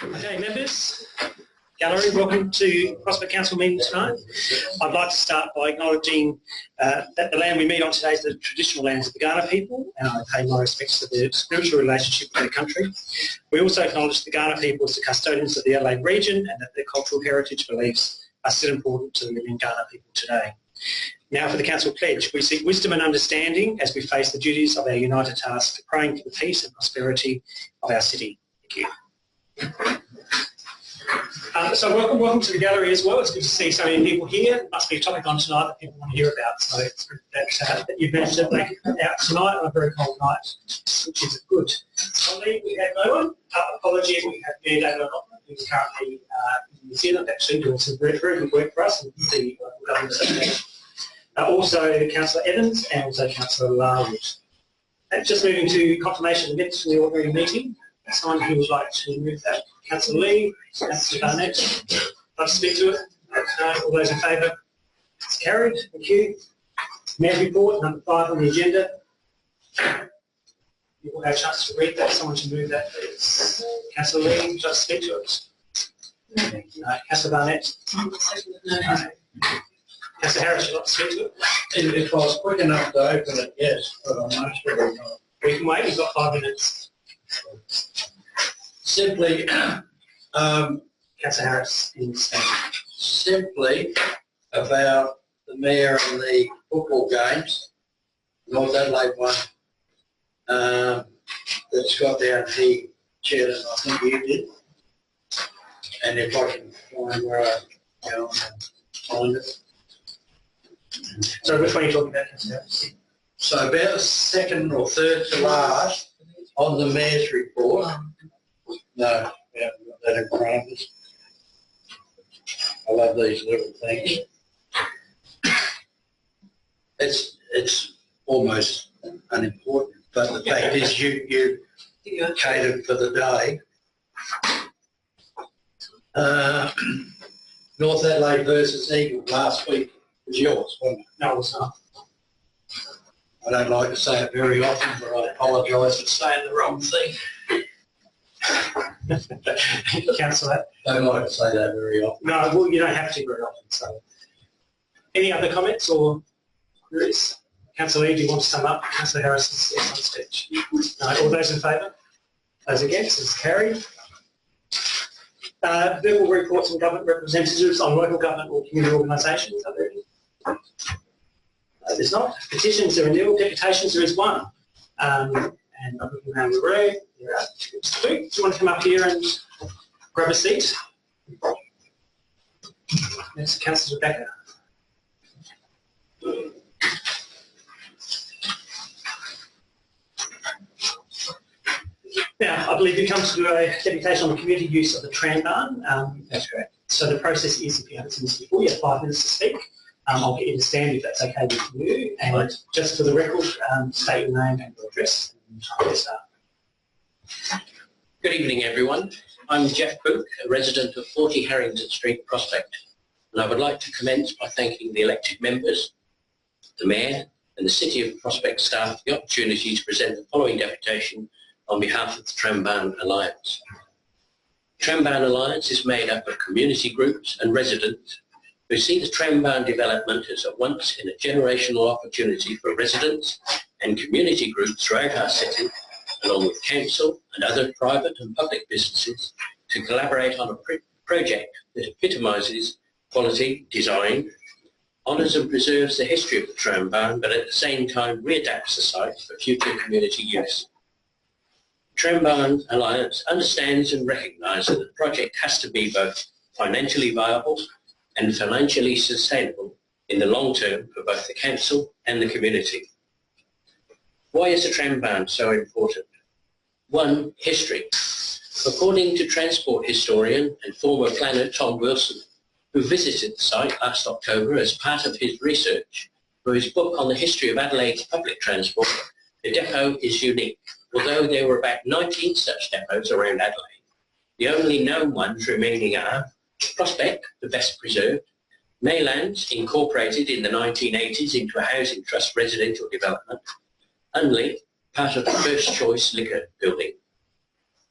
Okay, members, gallery, welcome to Prospect Council meeting tonight. I'd like to start by acknowledging that the land we meet on today is the traditional lands of the Kaurna people, and I pay my respects to their spiritual relationship with their country. We also acknowledge the Kaurna people as the custodians of the Adelaide region and that their cultural heritage beliefs are still important to the living Kaurna people today. Now for the Council Pledge. We seek wisdom and understanding as we face the duties of our united task of praying for the peace and prosperity of our city. Thank you. So welcome to the gallery as well. It's good to see so many people here. It must be a topic on tonight that people want to hear about. So it's good that you've managed to make it out tonight on a very cold night, which is good. On leave we have no one. Apology, we have Mayor David O'Loughlin, who's currently in New Zealand, actually doing some very, very good work for us in the local government association. Also Councillor Evans and also Councillor Larwood. And just moving to confirmation of minutes from the ordinary meeting. Someone who would like to move that. Councillor Lee, Councillor Barnett, like to speak to it? All those in favour? It's carried. Thank you. Mayor's report, number 5 on the agenda. You will have a chance to read that. Someone should move that, please. Councillor Lee, would you like to speak to it? No. Councillor Barnett? No. Councillor Harris, would you like to speak to it? If I was quick enough to open it, yes, but I'm not sure. We can wait. We've got 5 minutes. Simply, Councillor Harris in Spain. Simply about the mayor and the football games, North Adelaide one, that Scott down he chaired, I think you did. And if I can find where I go and find it. So which one are you talking about, Councillor Harris? So about the second or third to last on the mayor's report. No, we haven't got that in front of us. I love these little things. It's almost unimportant, but the fact is you catered for the day. North Adelaide versus Eagle last week was yours, wasn't it? No, it was not. I don't like to say it very often, but I apologise for saying the wrong thing. Councillor. I don't like to say that very often. No, well, you don't have to very often. So, any other comments or queries? Councillor Lee, do you want to sum up? Councillor Harris is on stage. No, all those in favour? Those against? Is carried. Verbal reports from government representatives on local government or community organisations. Are there any? There's not. Petitions are nil. Deputations there is one. And I'm looking around the room. Do you want to come up here and grab a seat? Next, Councillor Rebecca. Now, I believe you come to do a deputation on the community use of the tram barn. That's correct. So the process is, if you haven't seen this before, you have 5 minutes to speak. I'll get you to stand if that's okay with you. And right. Just for the record, state your name and your address. Good evening, everyone. I'm Jeff Book, a resident of 40 Harrington Street, Prospect, and I would like to commence by thanking the elected members, the Mayor and the City of Prospect staff for the opportunity to present the following deputation on behalf of the Tram Barn Alliance. The Tram Barn Alliance is made up of community groups and residents who see the Tram Barn development as a once-in-a-generational opportunity for residents and community groups throughout our city, along with council and other private and public businesses, to collaborate on a project that epitomises quality design, honours and preserves the history of the tram barn, but at the same time readapts the site for future community use. Tram Barn Alliance understands and recognises that the project has to be both financially viable and financially sustainable in the long term for both the council and the community. Why is the tram barn so important? 1. History. According to transport historian and former planner Tom Wilson, who visited the site last October as part of his research for his book on the history of Adelaide's public transport, the depot is unique. Although there were about 19 such depots around Adelaide, the only known ones remaining are Prospect, the best preserved, Maylands, incorporated in the 1980s into a housing trust residential development, Unley, part of the First Choice Liquor building.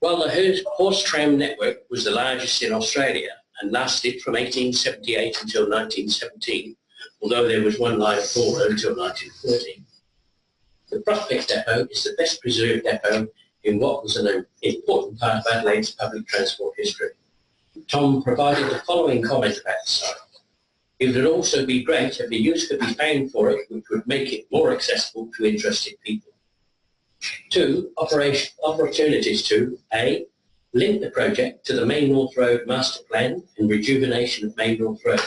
While the horse tram network was the largest in Australia and lasted from 1878 until 1917, although there was one line of Port until 1913, the Prospect Depot is the best preserved depot in what was an important part of Adelaide's public transport history. Tom provided the following comment about the site. It would also be great if a use could be found for it which would make it more accessible to interested people. 2. Opportunities to A. Link the project to the Main North Road Master Plan and rejuvenation of Main North Road,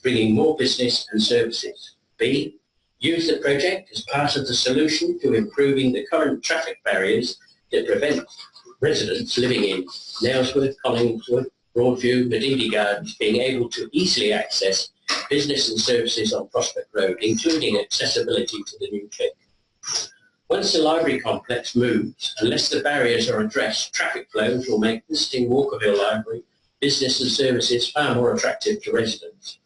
bringing more business and services. B. Use the project as part of the solution to improving the current traffic barriers that prevent residents living in Nailsworth, Collingswood, Broadview, Medini Gardens being able to easily access business and services on Prospect Road, including accessibility to the new click. Once the library complex moves, unless the barriers are addressed, traffic flows will make visiting Walkerville Library, business and services far more attractive to residents.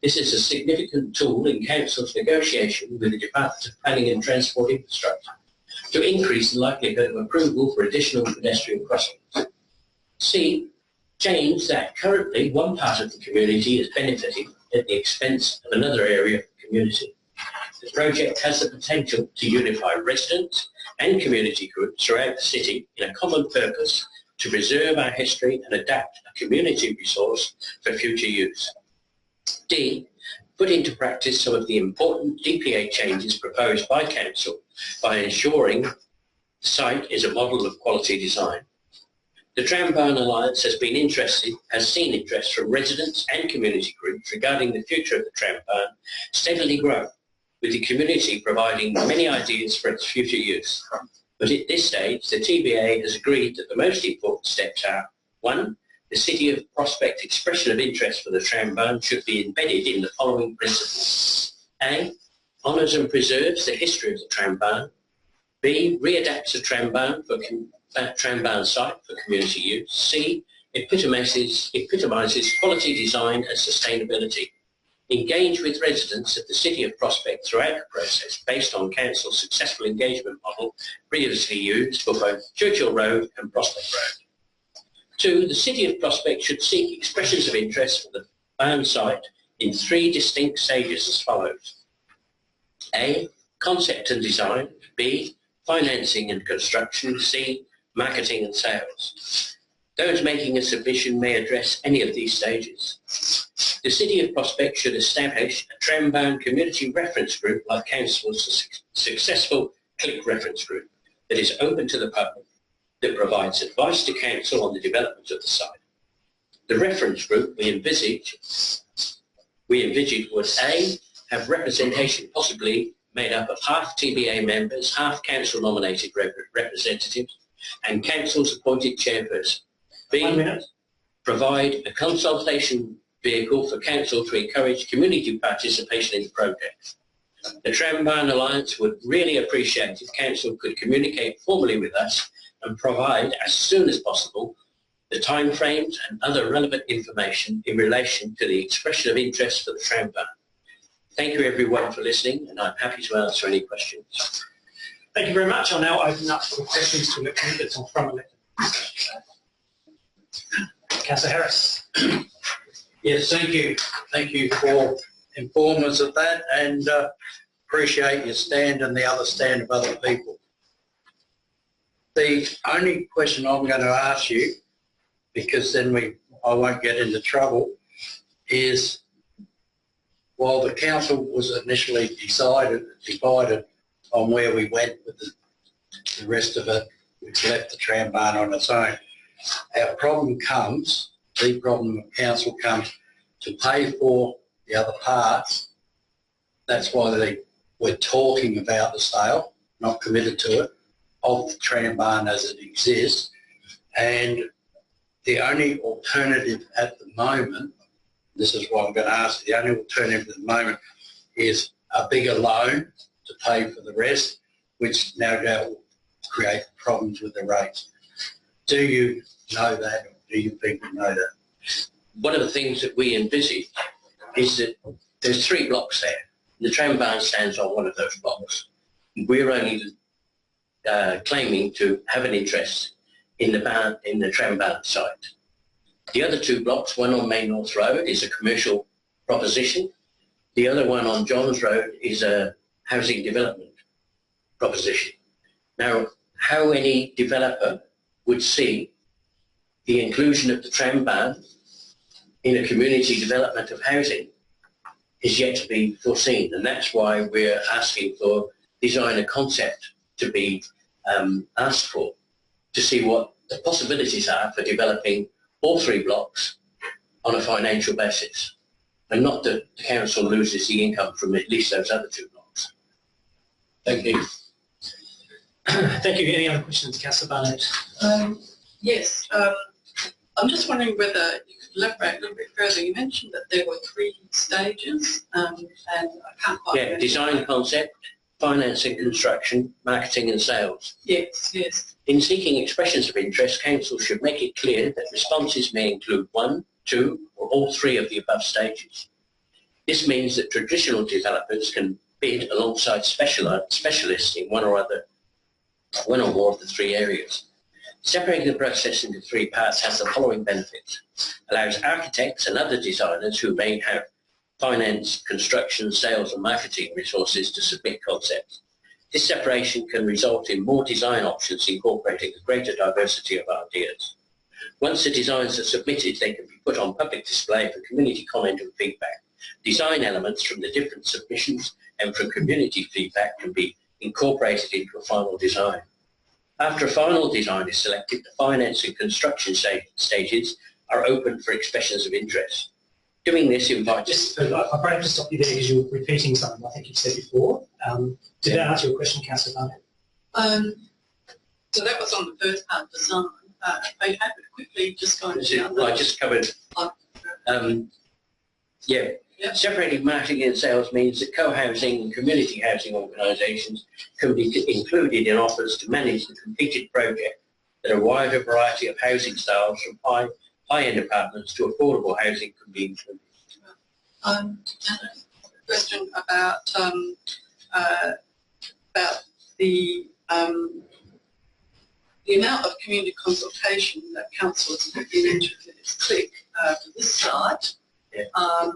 This is a significant tool in Council's negotiation with the Department of Planning and Transport Infrastructure to increase the likelihood of approval for additional pedestrian crossings. C. Change that currently one part of the community is benefiting at the expense of another area of the community. The project has the potential to unify residents and community groups throughout the city in a common purpose to preserve our history and adapt a community resource for future use. D. Put into practice some of the important DPA changes proposed by Council by ensuring the site is a model of quality design. The Trambarn Alliance has seen interest from residents and community groups regarding the future of the Trambarn steadily grow, with the community providing many ideas for its future use. But at this stage, the TBA has agreed that the most important steps are: 1. The City of Prospect expression of interest for the Trambarn should be embedded in the following principles. A. Honours and preserves the history of the Trambarn. B. Readapts the Trambarn site for community use. C. Epitomises quality design and sustainability. Engage with residents of the City of Prospect throughout the process based on Council's successful engagement model previously used for both Churchill Road and Prospect Road. 2. The City of Prospect should seek expressions of interest for the barn site in 3 distinct stages as follows. A. Concept and design. B. Financing and construction. C. Marketing and sales. Those making a submission may address any of these stages. The City of Prospect should establish a Trambarn community reference group like Council's successful CLIC reference group that is open to the public, that provides advice to Council on the development of the site. The reference group we envisage would A. Have representation possibly made up of half TBA members, half Council nominated representatives and Council's appointed chairperson. B. 1 minute. Provide a consultation vehicle for Council to encourage community participation in the project. The Trambarn Alliance would really appreciate if Council could communicate formally with us and provide, as soon as possible, the timeframes and other relevant information in relation to the expression of interest for the Trambarn. Thank you everyone for listening, and I'm happy to answer any questions. Thank you very much. I'll now open up for questions to candidates or from elected. Councillor Harris. Yes, thank you. Thank you for informing us of that, and appreciate your stand and the other stand of other people. The only question I'm going to ask you, because then I won't get into trouble, is while the council was initially divided on where we went with the rest of it, which left the Trambarn on its own, the problem of council comes to pay for the other parts. That's why we're talking about the sale, not committed to it, of the Trambarn as it exists. And the only alternative at the moment, this is what I'm going to ask, the only alternative at the moment is a bigger loan to pay for the rest, which no doubt will create problems with the rates. Do you know that, or do you people know that? One of the things that we envisage is that there's 3 blocks there. The Trambarn stands on one of those blocks. We're only claiming to have an interest in the tram barn site. The other 2 blocks, one on Main North Road, is a commercial proposition. The other one on Johns Road is a housing development proposition. Now, how any developer would see the inclusion of the tram barn in a community development of housing is yet to be foreseen, and that's why we're asking for designer concept to be asked for, to see what the possibilities are for developing all 3 blocks on a financial basis, and not that the council loses the income from at least those other 2 blocks. Thank you. Thank you. Any other questions, Councillor Barnett? Yes. I'm just wondering whether you could elaborate a little bit further. You mentioned that there were 3 stages, and I can't quite remember. Design concept, finance and construction, marketing and sales. Yes, yes. In seeking expressions of interest, council should make it clear that responses may include 1, 2 or all 3 of the above stages. This means that traditional developers can bid alongside specialists in one or more of the 3 areas. Separating the process into 3 parts has the following benefits. Allows architects and other designers who may have finance, construction, sales and marketing resources to submit concepts. This separation can result in more design options incorporating a greater diversity of ideas. Once the designs are submitted, they can be put on public display for community comment and feedback. Design elements from the different submissions and from community feedback can be incorporated into a final design. After a final design is selected, the finance and construction stages are open for expressions of interest. Doing this invites... I'll probably have to stop you there because you're repeating something I think you've said before. Did that answer your question, Councillor Barnett? So that was on the first part, design. Are you happy to quickly just go into I just covered... Separating marketing and sales means that co-housing and community housing organisations can be included in offers to manage the completed project that a wider variety of housing styles from high-end apartments to affordable housing can be included. And a question about the amount of community consultation that councillors have been interested in this click for this site. Yeah.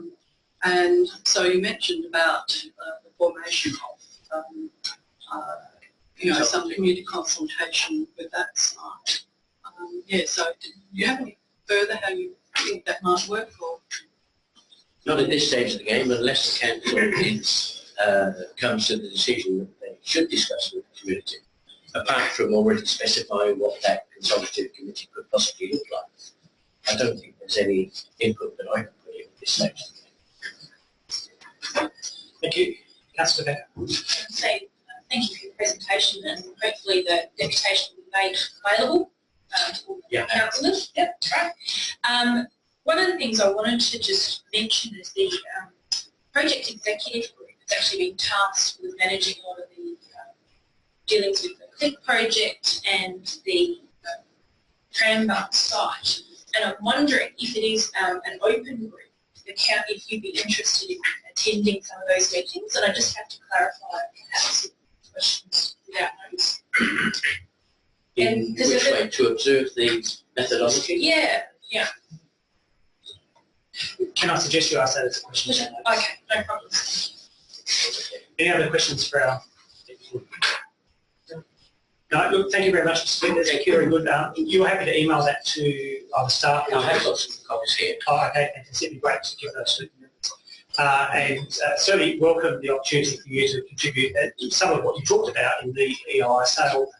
And so you mentioned about the formation of, some community consultation with that site. So do you have any further how you think that might work? Or? Not at this stage of the game, unless the council comes to the decision that they should discuss with the community, apart from already specifying what that consultative committee could possibly look like. I don't think there's any input that I can put in at this stage of the game. Thank you. Councillor Becker. Thank you for your presentation, and hopefully the deputation will be made available to all the councillors. Yep, right. One of the things I wanted to just mention is the project executive group has actually been tasked with managing a lot of the dealings with the CLIC project and the tram barn site. And I'm wondering if it is an open group, if you'd be interested in attending some of those meetings, and I just have to clarify perhaps questions without notice. In which way? To observe the methodology? Yeah. Can I suggest you ask that as a question? Okay, no problem. Any other questions for our... No, look, thank you very much, Mr. Speaker. Thank you, very good. You're happy to email that to our staff? I have got some copies here. Oh, okay, fantastic. It'd be great to give those to you. And certainly welcome the opportunity for you to contribute some of what you talked about in the EI sale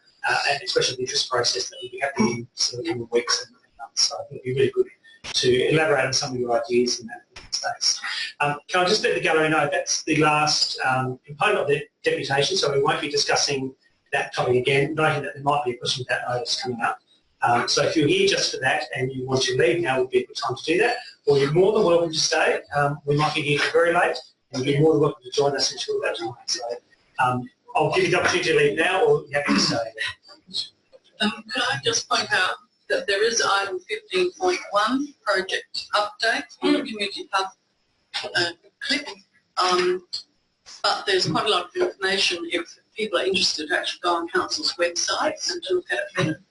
and expression of interest process that will be happening in the weeks and months. So I think it'd be really good to elaborate on some of your ideas in that space. Can I just let the gallery know that's the last component of the deputation, so we won't be discussing that topic again, noting that there might be a question about notice coming up. So if you're here just for that and you want to leave, now would be a good time to do that, or you're more than welcome to stay. We might be here very late, and you're more than welcome to join us until that time. So I'll give you the opportunity to leave now, or you're happy to stay. Can I just point out that there is item 15.1, project update on the community hub clip, but there's quite a lot of information if people are interested to actually go on council's website and to look at it better.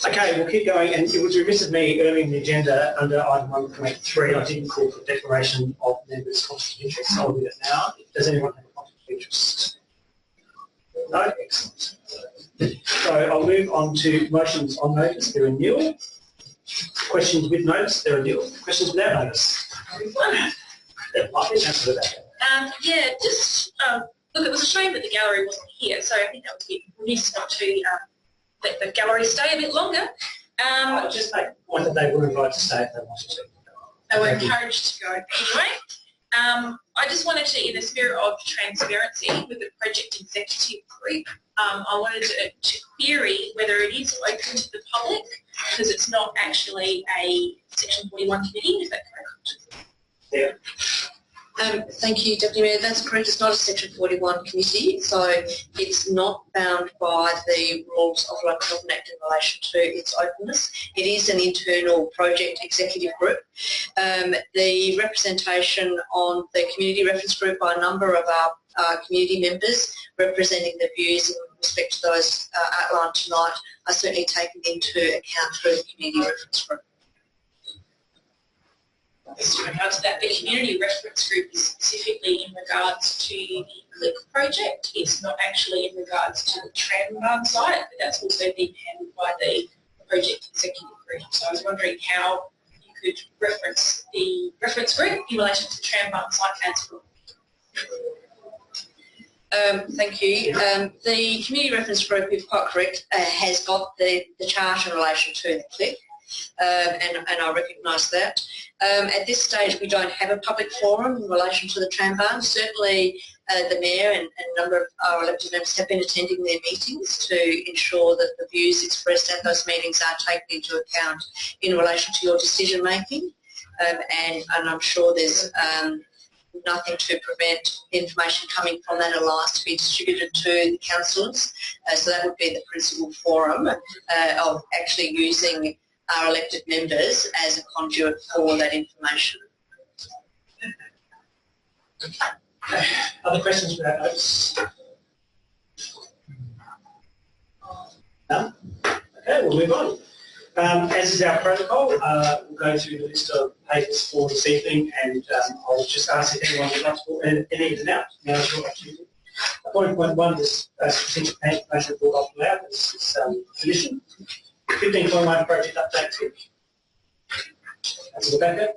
Okay, we'll keep going, and it was remiss of me early in the agenda under item 1.3, I didn't call for declaration of members' conflict of interest, so I'll do it now. Does anyone have a conflict of interest? No? Excellent. So I'll move on to motions on notice, they're a nil. Questions with notice, they're a nil. Questions without notice? Yeah, just, look, it was a shame that the gallery wasn't here, so I think that would be remiss not to let the gallery stay a bit longer. I just make the point that they were invited to stay if they wanted to. They were encouraged to go anyway. I just wanted to, in the spirit of transparency with the project executive group, I wanted to query whether it is open to the public, because it's not actually a Section 41 committee, is that correct? Yeah. Thank you, Deputy Mayor. That's correct. It's not a Section 41 committee, so it's not bound by the rules of Local Government Act in relation to its openness. It is an internal project executive group. The representation on the community reference group by a number of our community members representing the views in respect to those outlined tonight are certainly taken into account through the community reference group. Just in regards to that, the community reference group is specifically in regards to the CLIC project. It's not actually in regards to the tram barn site, but that's also being handled by the project executive group. So I was wondering how you could reference the reference group in relation to the tram barn site council. Thank you. The community reference group, you're quite correct, has got the chart in relation to the CLIC. And I recognise that. At this stage, we don't have a public forum in relation to the tram barn. Certainly, the Mayor and a number of our elected members have been attending their meetings to ensure that the views expressed at those meetings are taken into account in relation to your decision making. And I'm sure there's nothing to prevent information coming from that alliance to be distributed to the councillors. So that would be the principal forum of actually using our elected members as a conduit for that information. Other questions without notice? No? Okay, we'll move on. As is our protocol, we'll go through the list of papers for this evening, and I'll just ask if anyone would like to put any of them out. Now is your opportunity. Point 1, this strategic plan information report off loud. This is tradition. 15.1 project update tip. That's Rebecca.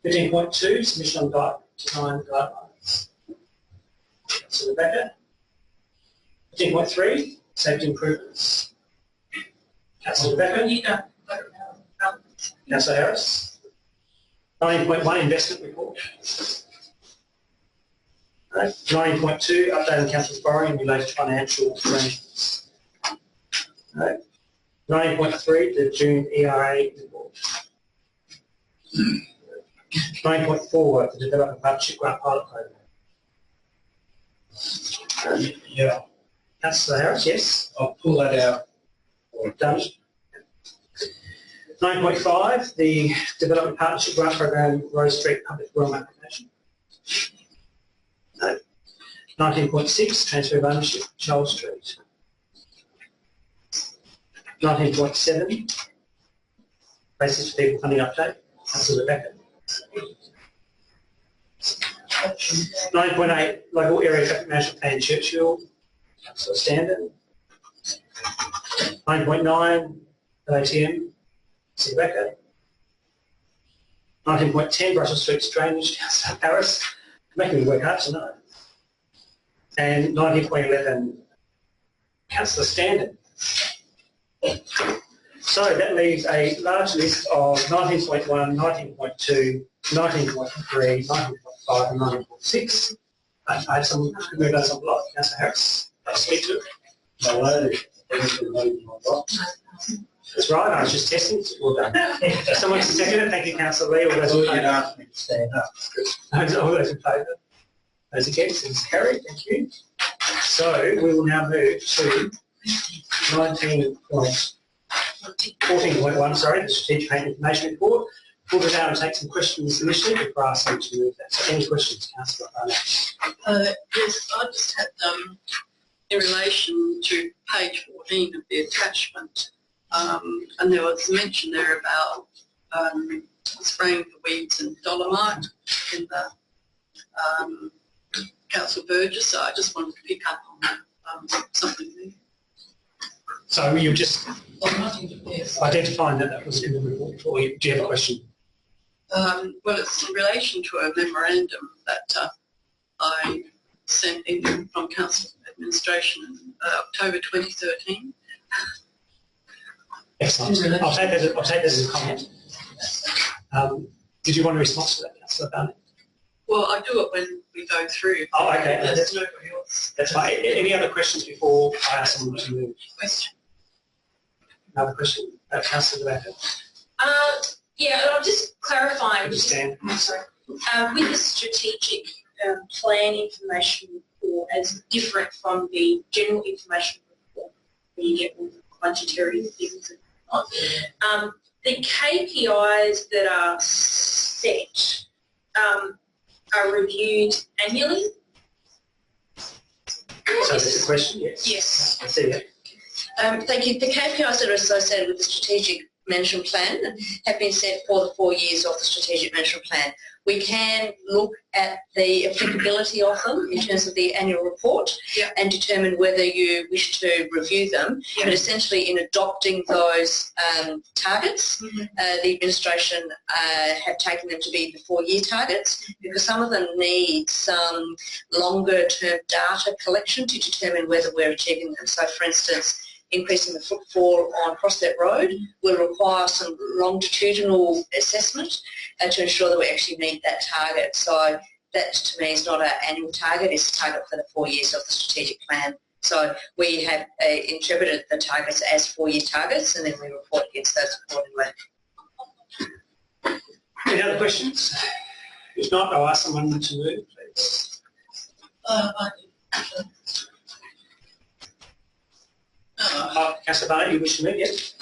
15.2 submission on design guidelines. That's Rebecca. 15.3 safety improvements. Councillor Rebecca. Councillor Harris. 19.1 investment report. 19.2 update on council's borrowing in relation to financial arrangements. 19.3, the June ERA report. 9.4, the Development Partnership Grant Pilot Program. Yeah, Councillor Harris, yes? I'll pull that out. Done. 9.5, the Development Partnership Grant Program Rose Street Public Realm application. No. 19.6, transfer of ownership, Charles Street. 19.7, basis for people funding update, Councillor Rebecca. 9.8, local area traffic management plan, Churchill, Councillor Standen. 9.9, ATM, Councillor Rebecca. 19.10, Brussels Street drainage, Councillor Harris. Making me work hard tonight. And 19.11, Councillor Standen. So that leaves a large list of 19.1, 19.2, 19.3, 19.5 and 19.6. I have some move those on block. Councillor Harris, I'll speak to it. No, That's right, I was just testing. Well done. Someone seconded it. Thank you, Councillor Lee. All those in You'd favour? ask me to stand up. All those in favour? Those against? It's carried. Thank you. So we will now move to 14.1, sorry, the Strategic Payment Information Report. We'll go down and take some questions initially before I ask them to move that. So any questions, Councillor Barnett? Yes, I just had in relation to page 14 of the attachment, and there was mention there about spraying for weeds and dolomite in the Council Burgess, so I just wanted to pick up on something there. So you just identifying that was in the report for you. Do you have a question? Well, it's in relation to a memorandum that I sent in from Council Administration in October 2013. Excellent. I'll take that as a comment. Did you want a response to that, Councillor Barnett? Well, I do it when we go through. Oh, okay. There's nobody else. That's fine. Any other questions before I ask someone to move? Question. Another question? Councillor Rebecca? Yeah, I'll just clarify. Understand. Sorry. With the strategic plan information report as different from the general information report where you get all the budgetary things and whatnot, the KPIs that are set are reviewed annually? So that's a question? Yes. Yes. I see that. Thank you. The KPIs that are associated with the strategic management plan have been set for the 4 years of the strategic management plan. We can look at the applicability of them in terms of the annual report and determine whether you wish to review them. But essentially in adopting those targets, the administration have taken them to be the 4-year targets because some of them need some longer term data collection to determine whether we're achieving them. So for instance, increasing the footfall on Prospect Road will require some longitudinal assessment to ensure that we actually meet that target. So that to me is not an annual target, it's a target for the 4 years of the strategic plan. So we have interpreted the targets as 4-year targets and then we report against those accordingly. Any other questions? If not, I'll ask someone to move, please. Councillor Barnett, you wish to move, yes?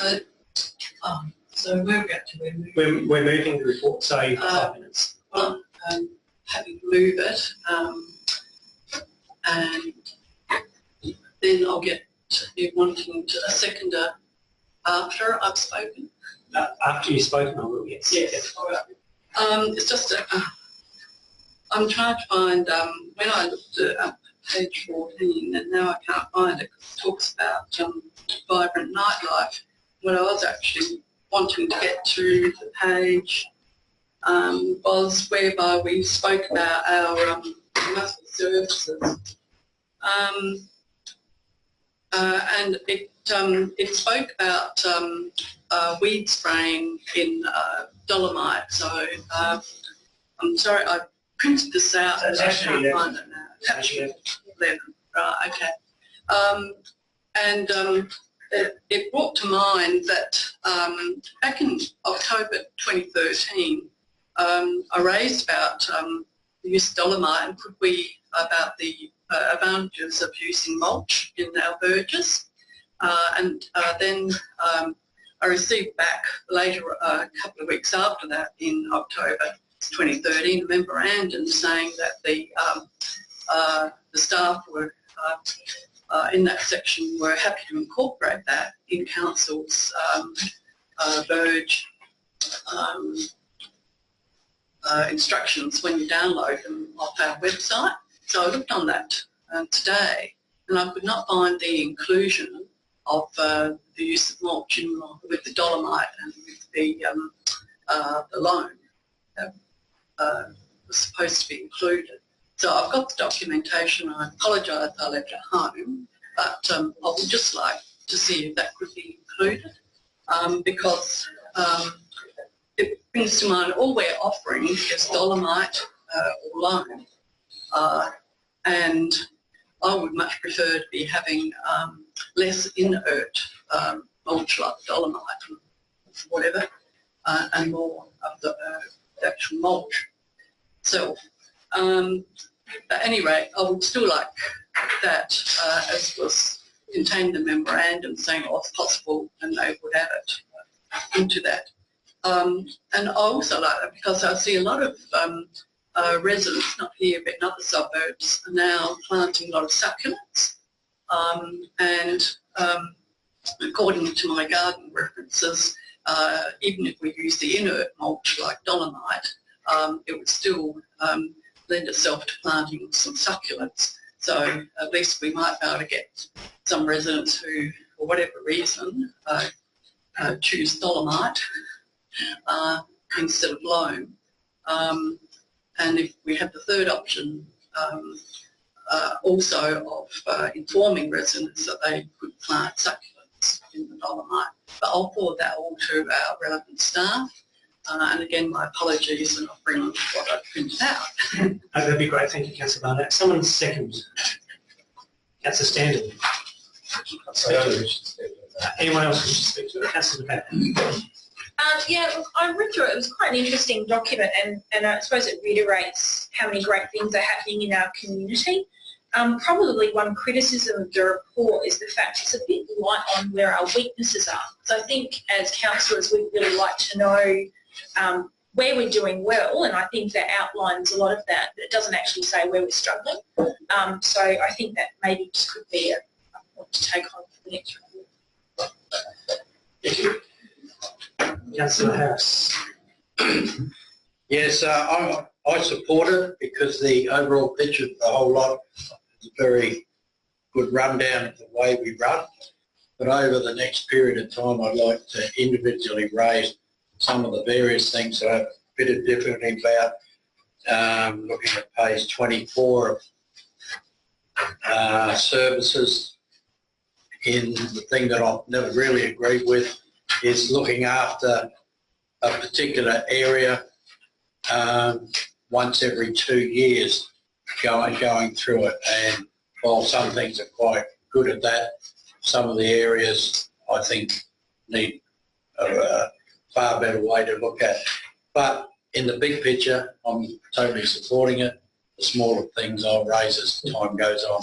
So where are we at to? We're moving the report, so you've got 5 minutes. Well, happy to move it, and then I'll get you wanting to a seconder after I've spoken. After you've spoken, I will, yes. Yes. All right. It's just I'm trying to find when I looked at page 14, and now I can't find it because it talks about vibrant nightlife. What I was actually wanting to get to the page was whereby we spoke about our muscle services, and it spoke about weed spraying in dolomite. So I'm sorry, I printed this out and I can't find it now. Attachment 11, right? Okay, and it brought to mind that back in October 2013, I raised about the use of dolomite and about the advantages of using mulch in our verges, and then I received back later, a couple of weeks after that, in October 2013, a memorandum saying that the staff were in that section were happy to incorporate that in council's verge instructions when you download them off our website. So I looked on that today, and I could not find the inclusion of the use of mulch with the dolomite and with the loam that was supposed to be included. So I've got the documentation. I apologise I left it home, but I would just like to see if that could be included, because it brings to mind all we're offering is dolomite or loam, and I would much prefer to be having less inert mulch like dolomite and whatever, and more of the actual mulch itself. At any rate, I would still like that, as was contained in the memorandum, saying what's possible, and they would add it into that. And I also like that because I see a lot of residents, not here but in other suburbs, are now planting a lot of succulents. And according to my garden references, even if we use the inert mulch like dolomite, it would still lend itself to planting some succulents. So at least we might be able to get some residents who, for whatever reason, choose dolomite instead of loam. And if we have the third option also of informing residents that they could plant succulents in the dolomite. But I'll forward that all to our relevant staff. And again, my apologies, and I'll bring what I printed out. That'd be great. Thank you, Councillor Barnett. Someone second. Councillor Standard. Anyone else who should speak to it? Councillor McCann. Yeah, look, I read through it. It was quite an interesting document, and I suppose it reiterates how many great things are happening in our community. Probably one criticism of the report is the fact it's a bit light on where our weaknesses are. So I think as councillors we'd really like to know where we're doing well, and I think that outlines a lot of that, but it doesn't actually say where we're struggling. So I think that maybe just could be a point to take on for the next report. Thank you. Councillor Harris. Yes, I support it because the overall picture of the whole lot is a very good rundown of the way we run. But over the next period of time, I'd like to individually raise some of the various things that I have a bit of difficulty about. Looking at page 24 of services, in the thing that I've never really agreed with is looking after a particular area once every 2 years, going through it. And while some things are quite good at that, some of the areas I think need a far better way to look at. But in the big picture, I'm totally supporting it. The smaller things I'll raise as time goes on.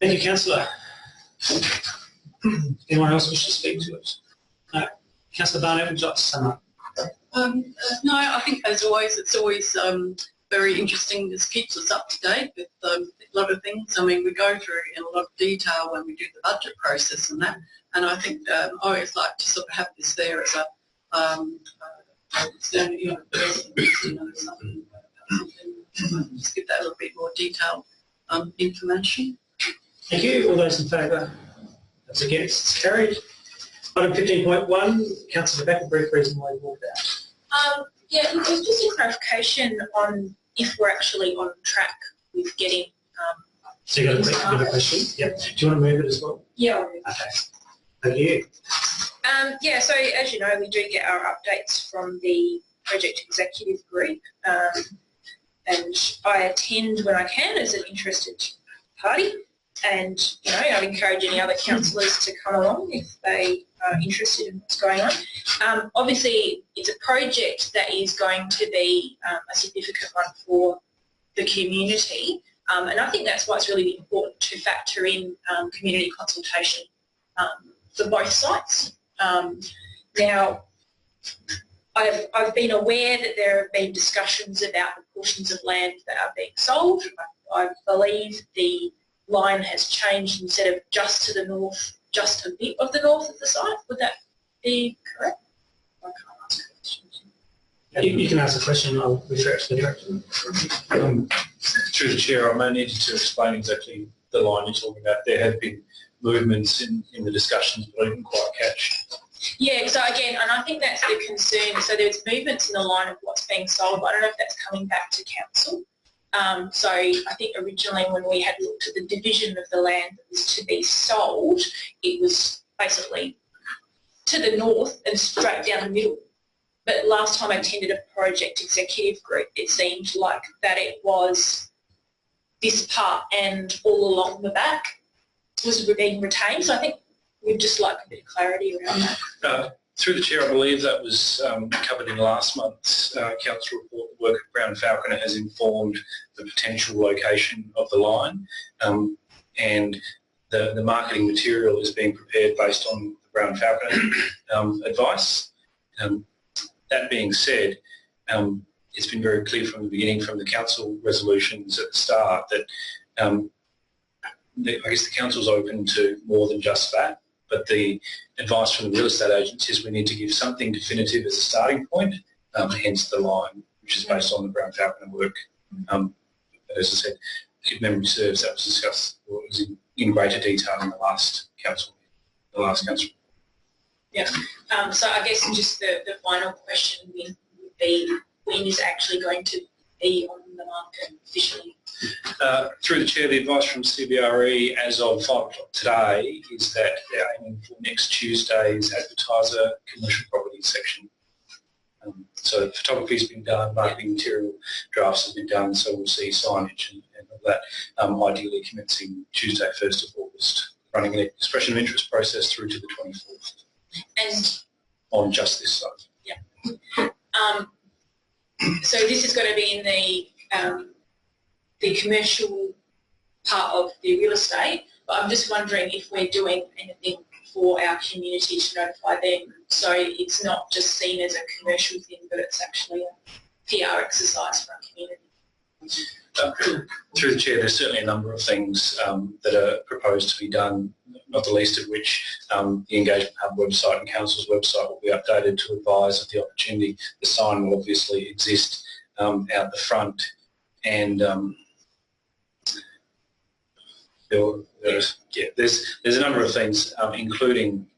Thank you, Councillor. Anyone else wish to speak to it? No. Councillor Barnett, would you like to sum up? No, I think as always, it's always very interesting. This keeps us up to date with a lot of things. I mean, we go through in a lot of detail when we do the budget process and that. And I think I always like to sort of have this there as a something, just give that a little bit more detailed information. Thank you. All those in favour? Those against? It's carried. Item 15.1, Councillor Beck, a brief reason why you walked out. Yeah, look, it was just a clarification on if we're actually on track with getting... So you got a question? Yep. Do you want to move it as well? Yeah, I'll move it. Okay. Thank you. Yeah, so as you know, we do get our updates from the project executive group, and I attend when I can as an interested party, and you know, I'd encourage any other councillors to come along if they are interested in what's going on. Obviously, it's a project that is going to be a significant one for the community, and I think that's why it's really important to factor in community consultation for both sites. Now, I've been aware that there have been discussions about the portions of land that are being sold. I believe the line has changed instead of just to the north, just a bit of the north of the site. Would that be correct? I can't ask a question. You can ask a question. I'll refer it to the director. Through the chair, I may need to explain exactly the line you're talking about. There have been movements in the discussions, but I didn't quite catch. Yeah, so again, and I think that's the concern. So there's movements in the line of what's being sold, but I don't know if that's coming back to council. So I think originally when we had looked at the division of the land that was to be sold, it was basically to the north and straight down the middle. But last time I attended a project executive group, it seemed like that it was this part and all along the back was being retained. So I think we'd just like a bit of clarity around that. Through the Chair, I believe that was covered in last month's Council report. The work at Brown Falconer has informed the potential location of the line, and the marketing material is being prepared based on the Brown Falconer advice. That being said, it's been very clear from the beginning, from the Council resolutions at the start, that I guess the Council's open to more than just that. But the advice from the real estate agents is we need to give something definitive as a starting point, hence the line, which is based on the Brown Falconer work. But as I said, if memory serves, that was discussed, or it was in greater detail in the last council. Yeah. So I guess just the final question would be, when is actually going to be on the market officially? Through the Chair, the advice from CBRE as of 5 o'clock today is that they're aiming for next Tuesday's advertiser commercial property section. So photography has been done, marketing material drafts have been done, so we'll see signage and all that, ideally commencing Tuesday 1st of August, running an expression of interest process through to the 24th. And on just this site. Yeah. So this is going to be in the commercial part of the real estate, but I'm just wondering if we're doing anything for our community to notify them, so it's not just seen as a commercial thing, but it's actually a PR exercise for our community. Through the Chair, there's certainly a number of things that are proposed to be done, not the least of which the Engagement Hub website and Council's website will be updated to advise of the opportunity. The sign will obviously exist out the front, and there's a number of things, including,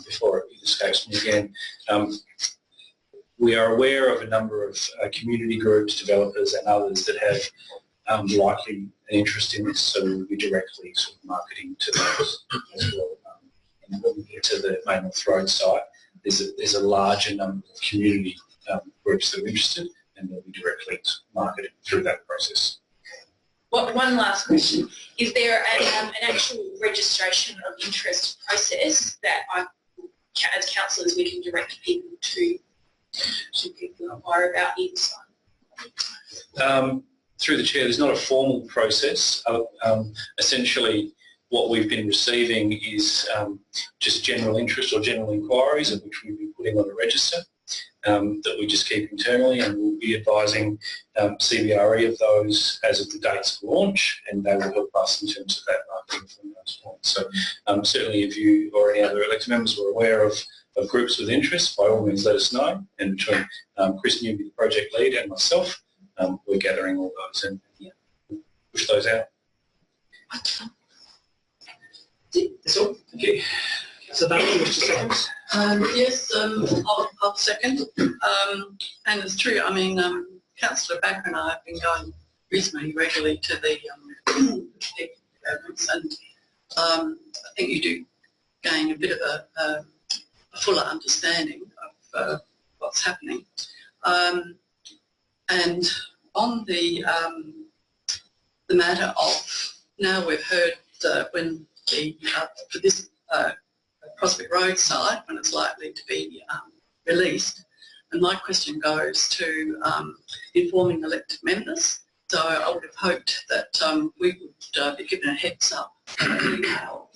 before it escapes me again, we are aware of a number of community groups, developers and others that have likely an interest in this, so we'll be directly sort of marketing to those as well. And when we get to the Main North Road site, there's a larger number of community groups that are interested, and they'll be directly marketed through that process. Well, one last question. Is there an actual registration of interest process that as councillors we can direct people to people inquire about each sign? Through the Chair, there's not a formal process. Essentially, what we've been receiving is just general interest or general inquiries, of which we'll be putting on a register that we just keep internally, and we'll be advising CBRE of those as of the dates of launch, and they will help us in terms of that marketing from those points. So certainly if you or any other elected members were aware of groups with interest, by all means let us know, and between Chris Newby, the project lead, and myself, we're gathering all those and push those out. That's all. Thank you. So that was just seconds. Yes, I'll second. And it's true, I mean, Councillor Backer and I have been going reasonably regularly to the events, and I think you do gain a bit of a fuller understanding of what's happening. And on the matter of, now we've heard when for this Prospect Road site, when it's likely to be released, and my question goes to informing elected members. So I would have hoped that we would be given a heads up email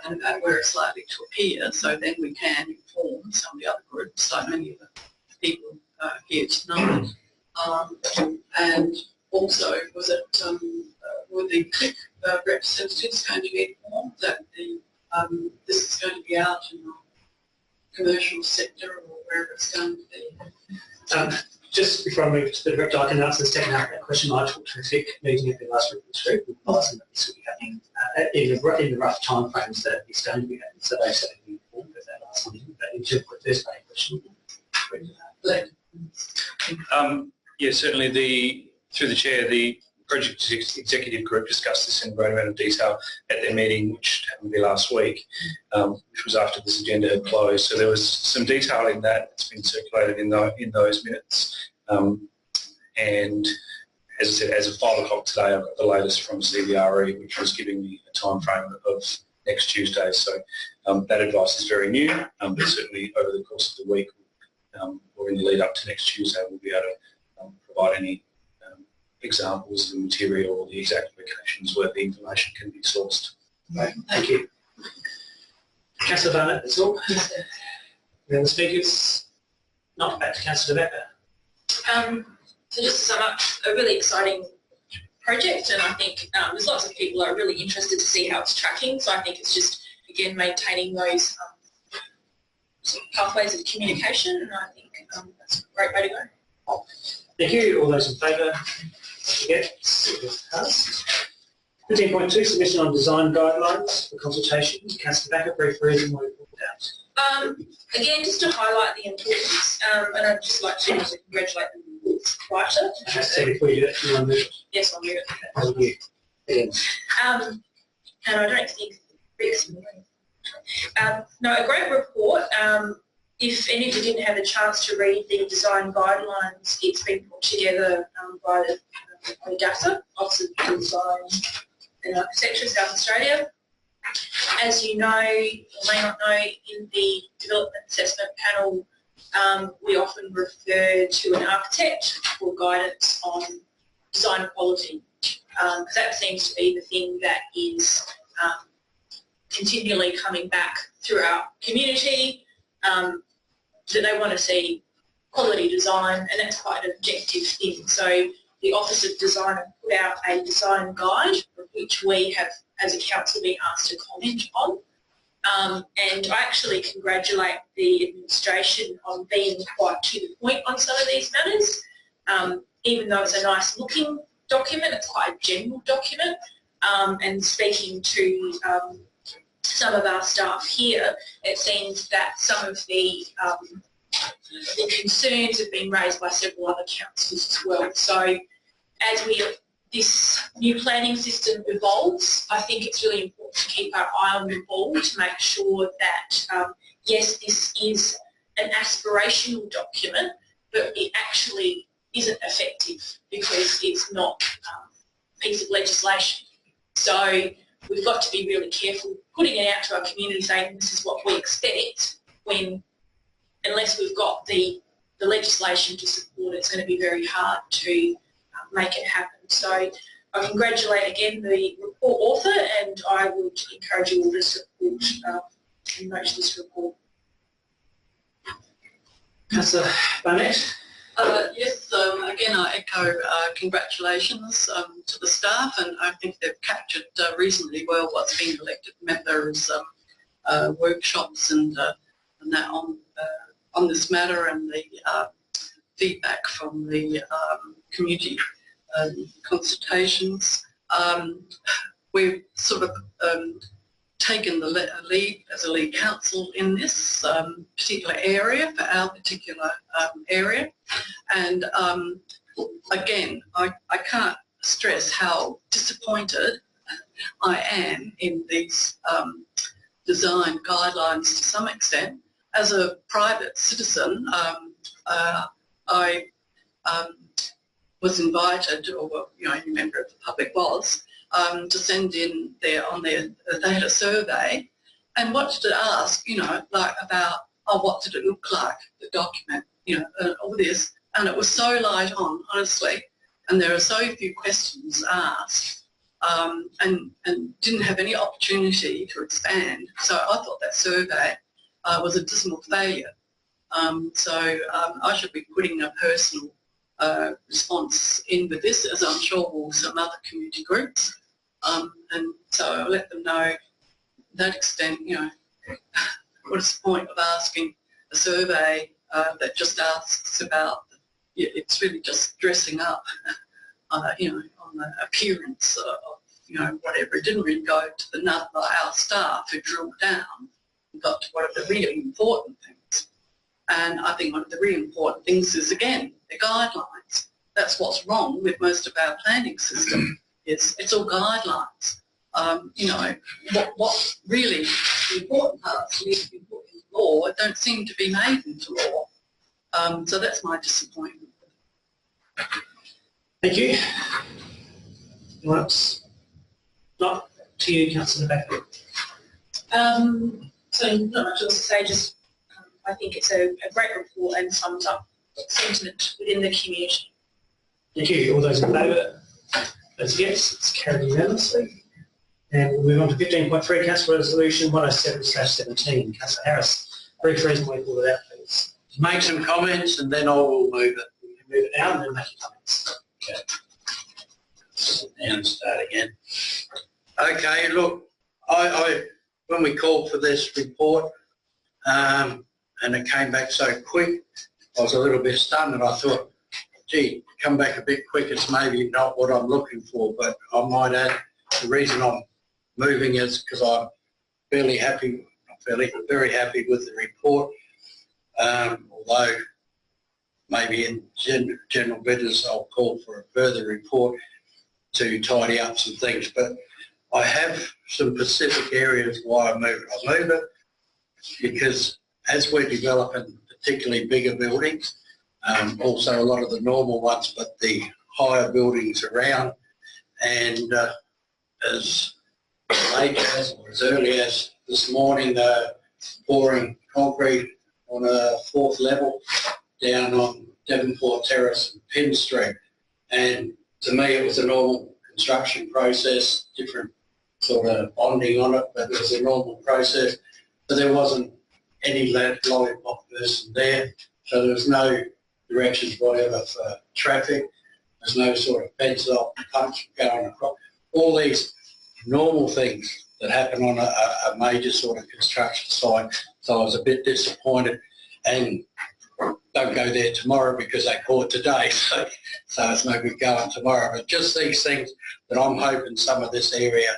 and about where it's likely to appear, so then we can inform some of the other groups, like many of the people here tonight. And also, was it were the CLIC representatives going to be informed that this is going to be out in the commercial sector or wherever it's going to be? Just before I move to the Director, I can answer the second half of that question. I talked to a TIC meeting at the last week with advising that this will be happening in the rough time frames that it's going to be happening. So they said they'd be informed of that last meeting. But in terms of the first question, yeah, certainly through the Chair, the Project Executive Group discussed this in a great amount of detail at their meeting, which happened to be last week, which was after this agenda had closed. So there was some detailing that's been circulated in those minutes. And as I said, as of 5 o'clock today, I've got the latest from CBRE, which was giving me a time frame of next Tuesday. So that advice is very new, but certainly over the course of the week or in the lead up to next Tuesday, we'll be able to provide any examples of the material or the exact locations where the information can be sourced. Right. Thank you. Councillor Barnett, that's all. Yes, sir. Any other speakers? Not back to Councillor Becker. So just to sum up, a really exciting project, and I think there's lots of people who are really interested to see how it's tracking. So I think it's just, again, maintaining those sort of pathways of communication, and I think that's a great way to go. Thank you. All those in favour? Yes, it was passed. 15.2, submission on design guidelines for consultation. Councillor Becker, brief reason why you put it out. Again, just to highlight the importance, and I'd just like to also congratulate the writer. Okay, so before you do that, you want to move it? Yes, I'll move it. Thank you. And I don't think no, a great report. If any of you didn't have a chance to read the design guidelines, it's been put together by the ODASA, Office of Design and Architecture, South Australia. As you know, or may not know, in the Development Assessment Panel, we often refer to an architect for guidance on design quality. That seems to be the thing that is continually coming back through our community, that they want to see quality design, and that's quite an objective thing. So the Office of Design have put out a design guide, which we have, as a council, been asked to comment on. And I actually congratulate the administration on being quite to the point on some of these matters. Even though it's a nice looking document, it's quite a general document. And speaking to some of our staff here, it seems that some of the concerns have been raised by several other councils as well. So as this new planning system evolves, I think it's really important to keep our eye on the ball to make sure that, yes, this is an aspirational document, but it actually isn't effective because it's not a piece of legislation. So we've got to be really careful putting it out to our community saying this is what we expect, when unless we've got the legislation to support it, it's going to be very hard to make it happen. So I congratulate again the report author, and I would encourage you all to support and note this report. Councillor Barnett. Yes, again I echo congratulations to the staff, and I think they've captured reasonably well what's been elected members' workshops and that on this matter, and the feedback from the community consultations. We've sort of taken the lead as a lead council in this particular area, for our particular area, and again I can't stress how disappointed I am in these design guidelines to some extent. As a private citizen, I was invited, or any member of the public was, to send in they had a survey, and what did it ask, like about, what did it look like, the document, all this, and it was so light on, honestly, and there are so few questions asked, and didn't have any opportunity to expand. So I thought that survey was a dismal failure. So I should be putting a personal response in with this, as I'm sure will some other community groups, and so I'll let them know that extent, what is the point of asking a survey that just asks about, it's really just dressing up, on the appearance of, whatever. It didn't really go to the nut by our staff who drilled down and got to one of the really important things. And I think one of the really important things is, again, the guidelines. That's what's wrong with most of our planning system, is it's all guidelines. What really the important parts need to be put in law don't seem to be made into law. So that's my disappointment. Thank you. Anyone else? Not to you, Councillor Becker. So not much else to say, just I think it's a great report and sums up sentiment within the community. Thank you. All those in favour? Those yes, it's carried unanimously. And we'll move on to 15.3, Council Resolution 107/17. Councillor Harris, brief reason why you pulled it out, please. Make some comments and then I will move it. You can move it down and then make your comments. Okay. Sit down and start again. Okay, look, I when we called for this report and it came back so quick, I was a little bit stunned and I thought, gee, come back a bit quick, it's maybe not what I'm looking for, but I might add the reason I'm moving is because I'm very happy with the report, although maybe in general business I'll call for a further report to tidy up some things, but I have some specific areas why I move it. I move it because as we're developing particularly bigger buildings, also a lot of the normal ones, but the higher buildings around, and as late as or as early as this morning, pouring concrete on a 4th level down on Devonport Terrace and Pinn Street, and to me it was a normal construction process, different sort of bonding on it, but it was a normal process. But there wasn't any lollipop person there, so there was no directions whatever for traffic. There's no sort of fence off punch going across. All these normal things that happen on a major sort of construction site. So I was a bit disappointed, and don't go there tomorrow because they caught today, so it's no good going tomorrow. But just these things that I'm hoping some of this area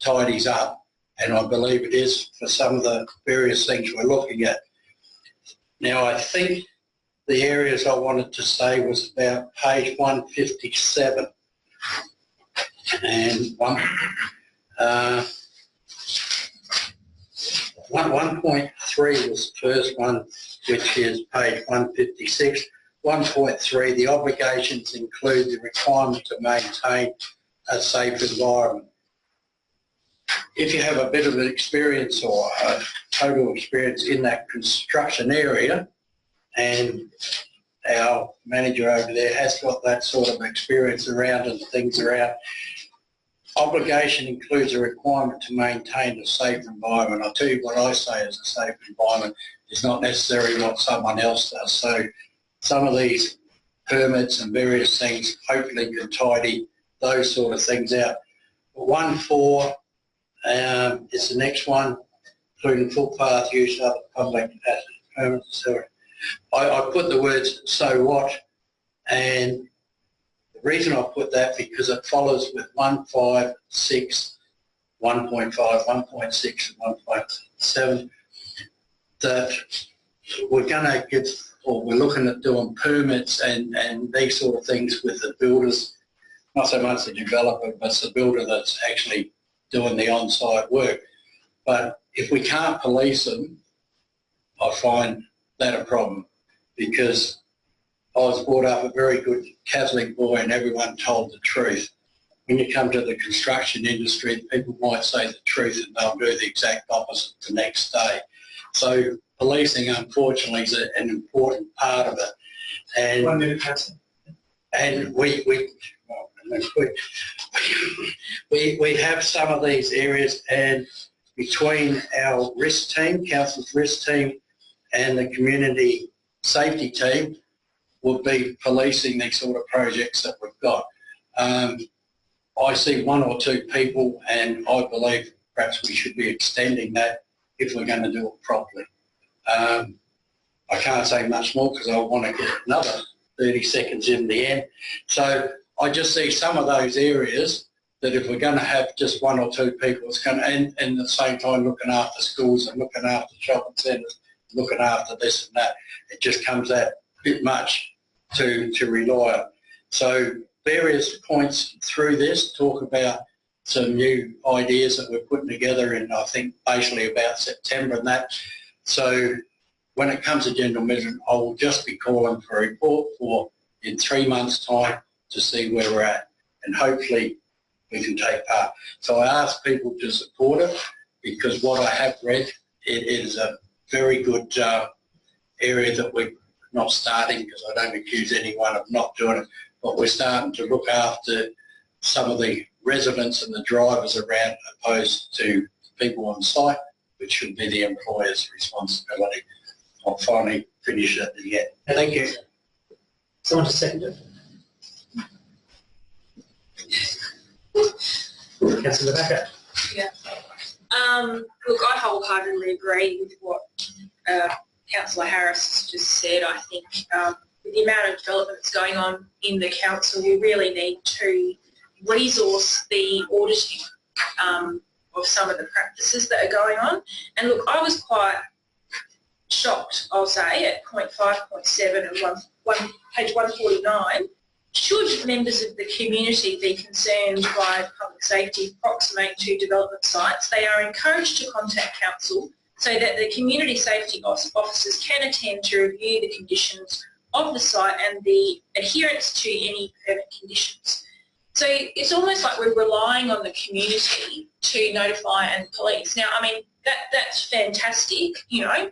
tidies up, and I believe it is for some of the various things we're looking at. Now I think the areas I wanted to say was about page 157 and 1.3 was the first one, which is page 156. 1.3, the obligations include the requirement to maintain a safe environment. If you have a bit of an experience or a total experience in that construction area, and our manager over there has got that sort of experience around and things around, obligation includes a requirement to maintain a safe environment. I'll tell you what I say is a safe environment is not necessarily what someone else does. So some of these permits and various things hopefully can tidy those sort of things out. 1.4 is the next one, including footpath use of public permits. I put the words "so what," and the reason I put that because it follows with 1.5, 6, 1.5, 1.6 and 1.7 that we're going to give, or we're looking at doing permits and these sort of things with the builders, not so much the developer, but the builder that's actually doing the on-site work. But if we can't police them, I find that a problem, because I was brought up a very good Catholic boy and everyone told the truth. When you come to the construction industry, people might say the truth and they'll do the exact opposite the next day. So policing, unfortunately, is an important part of it. And 1 minute, Councillor. And we have some of these areas, and between our risk team, council's risk team, and the community safety team will be policing these sort of projects that we've got. I see 1 or 2 people, and I believe perhaps we should be extending that if we're going to do it properly. I can't say much more because I want to get another 30 seconds in the end. So I just see some of those areas that if we're going to have just 1 or 2 people, it's going to, and at the same time looking after schools and looking after shopping centres, looking after this and that, it just comes out a bit much to rely on. So various points through this talk about some new ideas that we're putting together in, I think, basically about September and that. So when it comes to general measurement, I will just be calling for a report for in 3 months' time to see where we're at, and hopefully we can take part. So I ask people to support it, because what I have read, it is a very good area that we're not starting, because I don't accuse anyone of not doing it, but we're starting to look after some of the residents and the drivers around, opposed to people on site, which should be the employer's responsibility. I'll finally finish at the end. Thank you. Someone to second it? Councillor Becker. Look, I wholeheartedly agree with what Councillor Harris just said. I think with the amount of development that's going on in the council, we really need to resource the auditing of some of the practices that are going on. And look, I was quite shocked, I'll say, at point 5.7 and page 149. Should members of the community be concerned by public safety approximating to development sites, they are encouraged to contact council so that the community safety officers can attend to review the conditions of the site and the adherence to any permit conditions. So it's almost like we're relying on the community to notify and police. Now, I mean, that's fantastic, you know,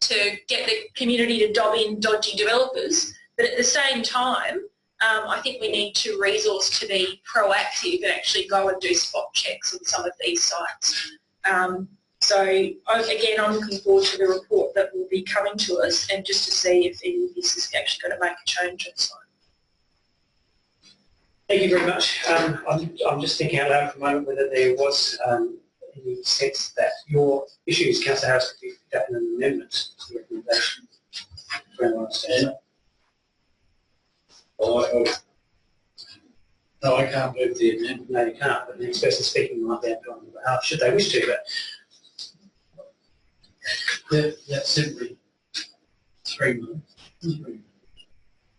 to get the community to dob in dodgy developers, but at the same time, I think we need to resource to be proactive and actually go and do spot checks on some of these sites. So again, I'm looking forward to the report that will be coming to us, and just to see if any of this is actually going to make a change on site. Thank you very much. I'm just thinking out loud for a moment whether there was any sense that your issues, Councillor Harris, could be picked up in an amendment to the recommendation. For anyone else to say. No, I can't move the amendment. No, you can't, but the next person speaking might be able to on your behalf, should they wish to. But That's simply 3 months.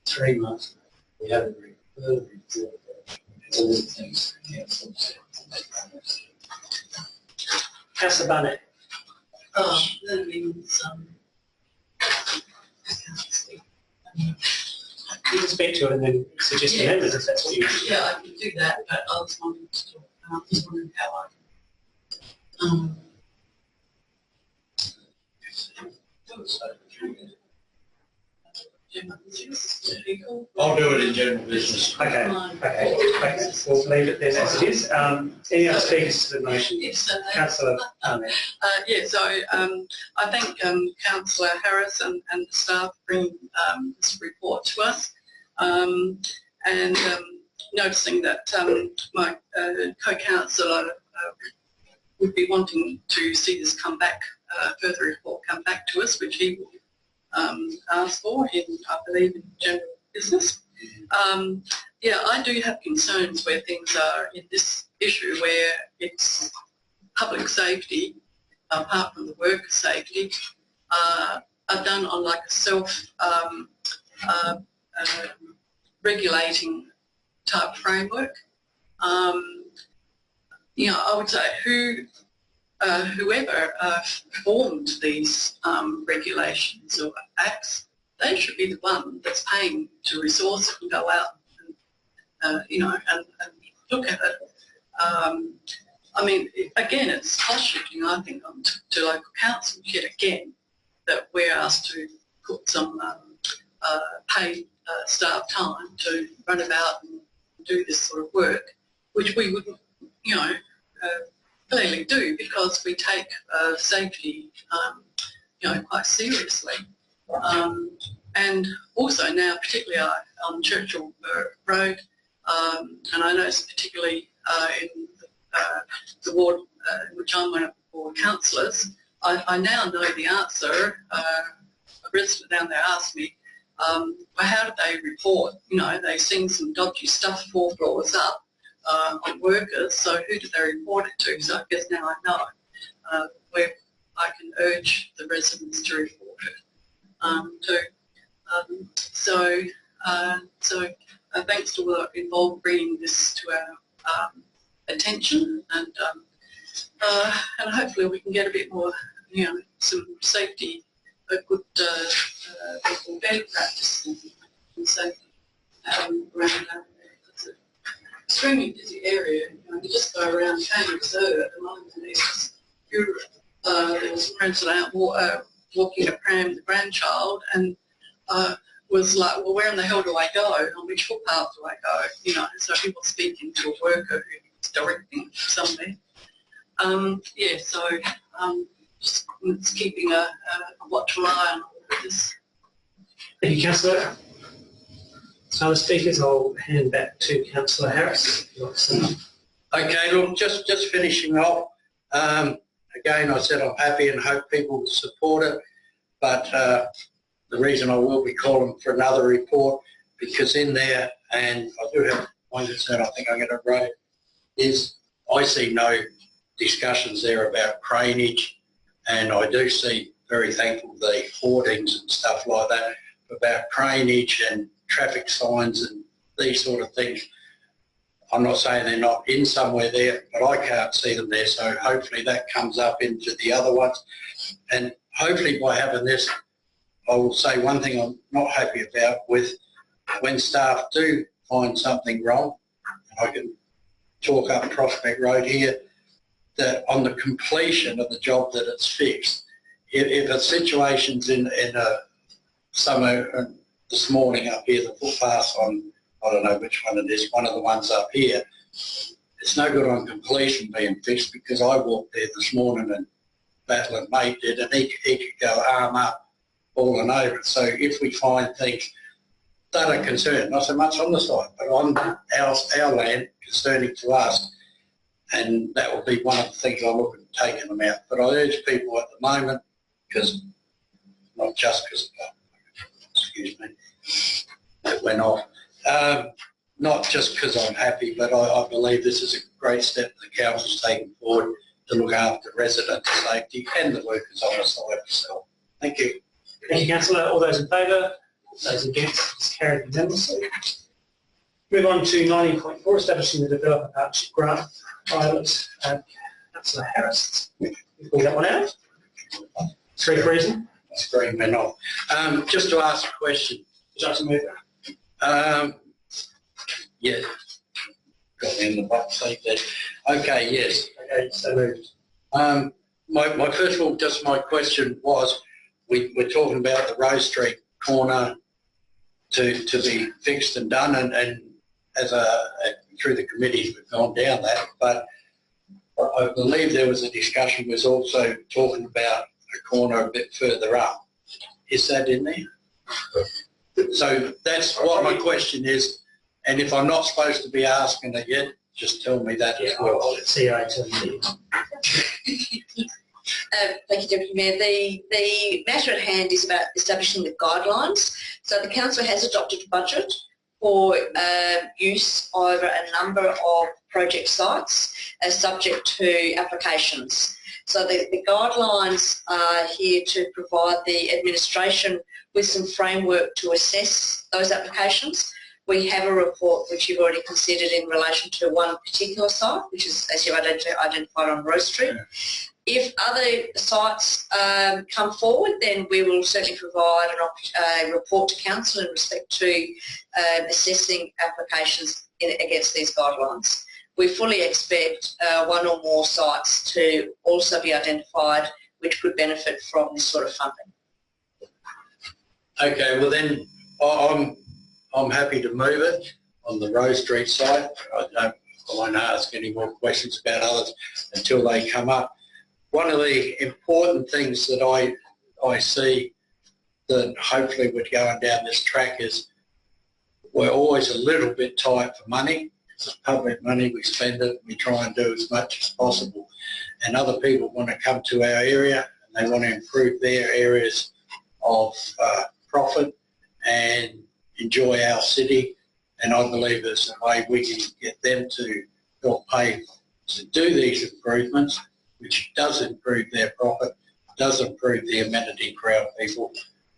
3 months. We haven't heard all the things the council said. Councillor Barnett. That means, You can speak to it and then suggest amendments if that's what you wish. yeah, I can do that, but I was wanting to talk, I was wondering how I can, I'll do it in general business. Okay, we'll leave it then as it is. Any other speakers to the motion? Yes, Councillor Barnett. so I thank Councillor Harris and the staff for bringing this report to us, and noticing that my co-councillor would be wanting to see this come back, further report come back to us, which he will ask for in, I believe, in general business. I do have concerns where things are in this issue, where it's public safety, apart from the worker safety, are done on like a self regulating type framework. I would say whoever formed these regulations or acts, they should be the one that's paying to resource it and go out and, and look at it. I mean, again, it's cost shifting, I think, to local councils yet again, that we're asked to put some paid staff time to run about and do this sort of work, which we wouldn't, clearly do, because we take safety, quite seriously. And also now, particularly on Churchill Road, and I noticed particularly in the ward in which I'm one of the ward councillors, I now know the answer. A resident down there asked me, how did they report? They've seen some dodgy stuff 4 floors up on workers, so who did they report it to? So I guess now I know where I can urge the residents to report it to. So thanks to all that involved bringing this to our attention, and hopefully we can get a bit more, some safety, a good better practice and safety around that. It's an extremely busy area. You just go around Cane Reserve at the moment and it's just there was a president walking a pram with a grandchild and was like, well, where in the hell do I go? On which footpath do I go? You know, so he was speaking to a worker who was directing somewhere. Just keeping a watchful eye on all of this. Thank you, Councillor. So other speakers, I'll hand back to Councillor Harris. Okay, look, just finishing off. Again, I said I'm happy and hope people will support it, but the reason I will be calling for another report, because in there, and I do have one that said I think I'm going to write, is I see no discussions there about craneage, and I do see, very thankful, the hoardings and stuff like that about craneage and traffic signs and these sort of things. I'm not saying they're not in somewhere there, but I can't see them there, so hopefully that comes up into the other ones. And hopefully by having this, I will say one thing I'm not happy about with when staff do find something wrong, and I can talk up Prospect Road here, that on the completion of the job that it's fixed. If a situation's in a somewhere this morning up here, the footpath on, I don't know which one it is, one of the ones up here, it's no good on completion being fixed, because I walked there this morning and Battling Mate did, and he could go arm up, falling over it. So if we find things that are concerned, not so much on the site, but on our land concerning to us, and that will be one of the things I look at taking them out. But I urge people at the moment, because not just because, excuse me, that went off, not just because I'm happy, but I believe this is a great step the council's taken forward to look after resident safety and the workers on the site itself. Thank you. Thank you, Councillor. All those in favour? Those against? It's carried unanimously. Move on to 19.4, establishing the Developer Partnership Grant pilot. Councillor Harris, you pull that one out. Three reason. Screen went off. Just to ask a question. Would you like to move that? Yeah. Got me in the box seat there. Okay, yes. Okay, so moved. My first of all, just my question was, we're talking about the Rose Street corner to be fixed and done, and as through the committees we've gone down that, but I believe there was a discussion was also talking about a corner a bit further up. Is that in there? So that's what my question is, and if I'm not supposed to be asking it yet, just tell me that as well. I'll let CEO tell you. Thank you, Deputy Mayor. The matter at hand is about establishing the guidelines. So the Council has adopted a budget for use over a number of project sites as subject to applications. So the guidelines are here to provide the administration with some framework to assess those applications. We have a report which you've already considered in relation to one particular site, which is, as you identified, on Rose Street. If other sites come forward, then we will certainly provide a report to Council in respect to assessing applications against these guidelines. We fully expect one or more sites to also be identified which could benefit from this sort of funding. Okay, well then I'm happy to move it on the Rose Street site. I won't ask any more questions about others until they come up. One of the important things that I see that hopefully we're going down this track is we're always a little bit tight for money. It's public money, we spend it, we try and do as much as possible. And other people want to come to our area and they want to improve their areas of profit and enjoy our city. And I believe there's a way we can get them to help pay to do these improvements, which does improve their profit, does improve the amenity for our people.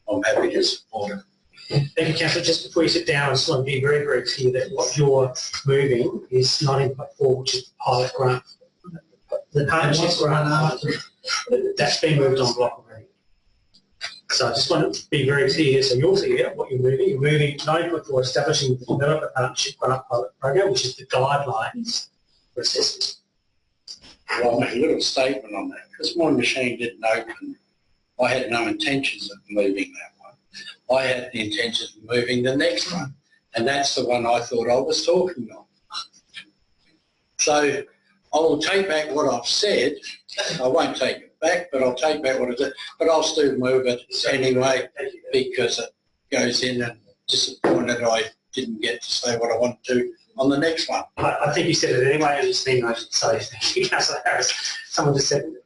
I'm happy to support it. Thank you, Councillor. Just before you sit down, I just want to be very, very clear that what you're moving is 19.4, which is the pilot grant. The partnership grant, that's been moved on block already. So I just want to be very clear, so you're clear what you're moving. You're moving 19.4, establishing the Developer Partnership Grant Pilot Program, which is the guidelines for assessment. Well, I'll make a little statement on that. Because my machine didn't open, I had no intentions of moving that one. I had the intentions of moving the next one. And that's the one I thought I was talking on. So I'll take back what I've said. I won't take it back, but I'll take back what I said. But I'll still move it anyway because it goes in and disappointed I didn't get to say what I want to on the next one. I think you said it anyway, and it's been noted. So thank you, Councillor Harris. Someone just said it.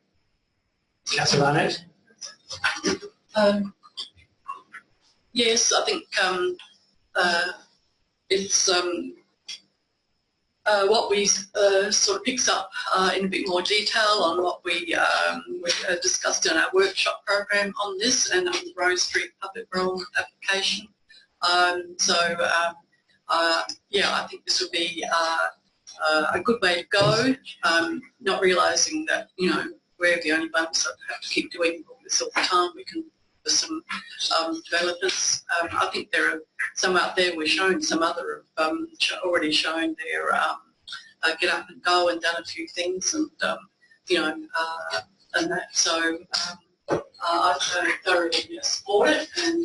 Councillor Barnett? Yes, I think it's what we sort of picks up in a bit more detail on what we discussed in our workshop program on this and on the Rose Street Public Realm application. Yeah, I think this would be a good way to go, not realising that, you know, we're the only ones that have to keep doing this all the time. We can, for some developers, I think there are some out there, we're showing some other have already shown their get up and go and done a few things and, you know, and that. So I thoroughly support it and,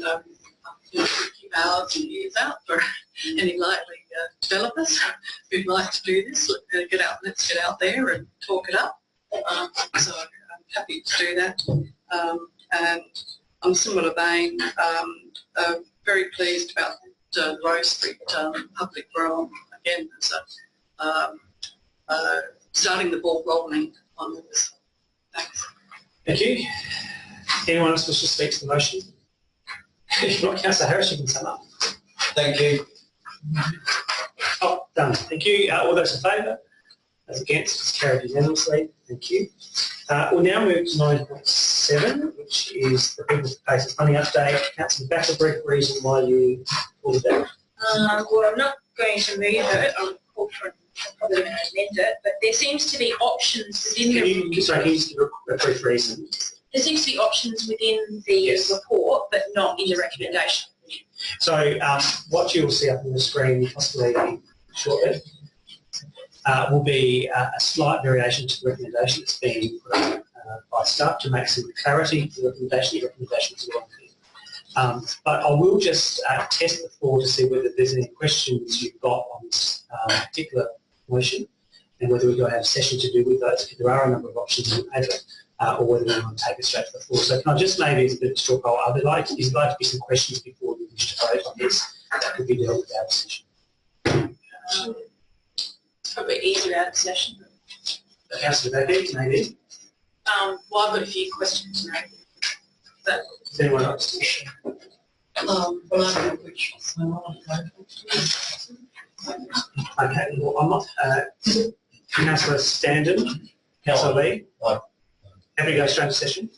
you know, keep ours and ears out for any likely developers who'd like to do this. Let's get out there and talk it up. So I'm happy to do that. And on a similar vein, very pleased about the Rose Street Public Realm. Again, as starting the ball rolling on this. Thanks. Thank you. Anyone else wish to speak to the motion? If not, Councillor Harris, you can sum up. Thank you. Oh, done. Thank you. All those in favour? Those against? It's carried unanimously. Thank you. We'll now move to 9.7, which is the People's Places Funding Update. Councillor Back, a brief reason why you pulled it out. Well, I'm not going to move it. I'll call for probably going to amend it, but there seems to be options within can you just give a brief reason? There seems to be options within the report, but not in the recommendation. So what you'll see up on the screen possibly shortly will be a slight variation to the recommendation that's been put up by staff to make some clarity to the recommendation. The recommendation is wrong. But I will just test the floor to see whether there's any questions you've got on this particular motion and whether we're going to have a session to do with those, because there are a number of options in the paper, or whether we want to take it straight to the floor. So can I just maybe, as a bit of a straw poll, is there like to be some questions before we wish to vote on this that could be dealt with out of session? It's probably easier out of session. Councillor Beckett, maybe? Well, I've got a few questions now. But Does anyone else? Okay, well, I'm not. Councillor Standen, Councillor Lee. Happy to go straight to session.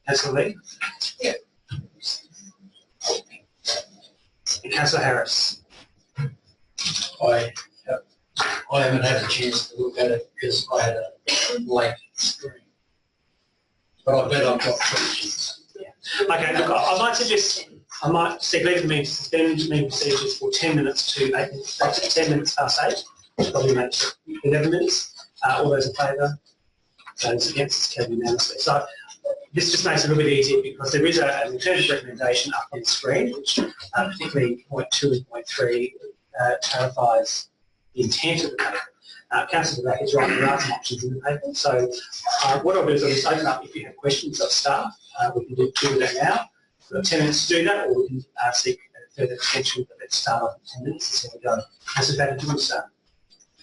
Councillor Lee. Yeah. And Councillor Harris. I haven't had a chance to look at it because I had a late screen. But I bet I've got questions. Okay, look, I might suggest, I might seek leave me to suspend meeting procedures for 10 minutes to 8 minutes, 10 minutes past 8, which probably makes 11 minutes. All those in favour? Those against? It's carried unanimously. So this just makes it a little bit easier because there is an alternative recommendation up on the screen, which particularly point 2 and point 3 clarifies the intent of the paper. Councillor Back is right, there are some options in the paper. So what I'll do is I'll just open up if you have questions of staff. We can do that now. We've got 10 minutes to do that, or we can seek further extension, but let's start off in 10 minutes and see how we go. Councillor Back, do you want to start?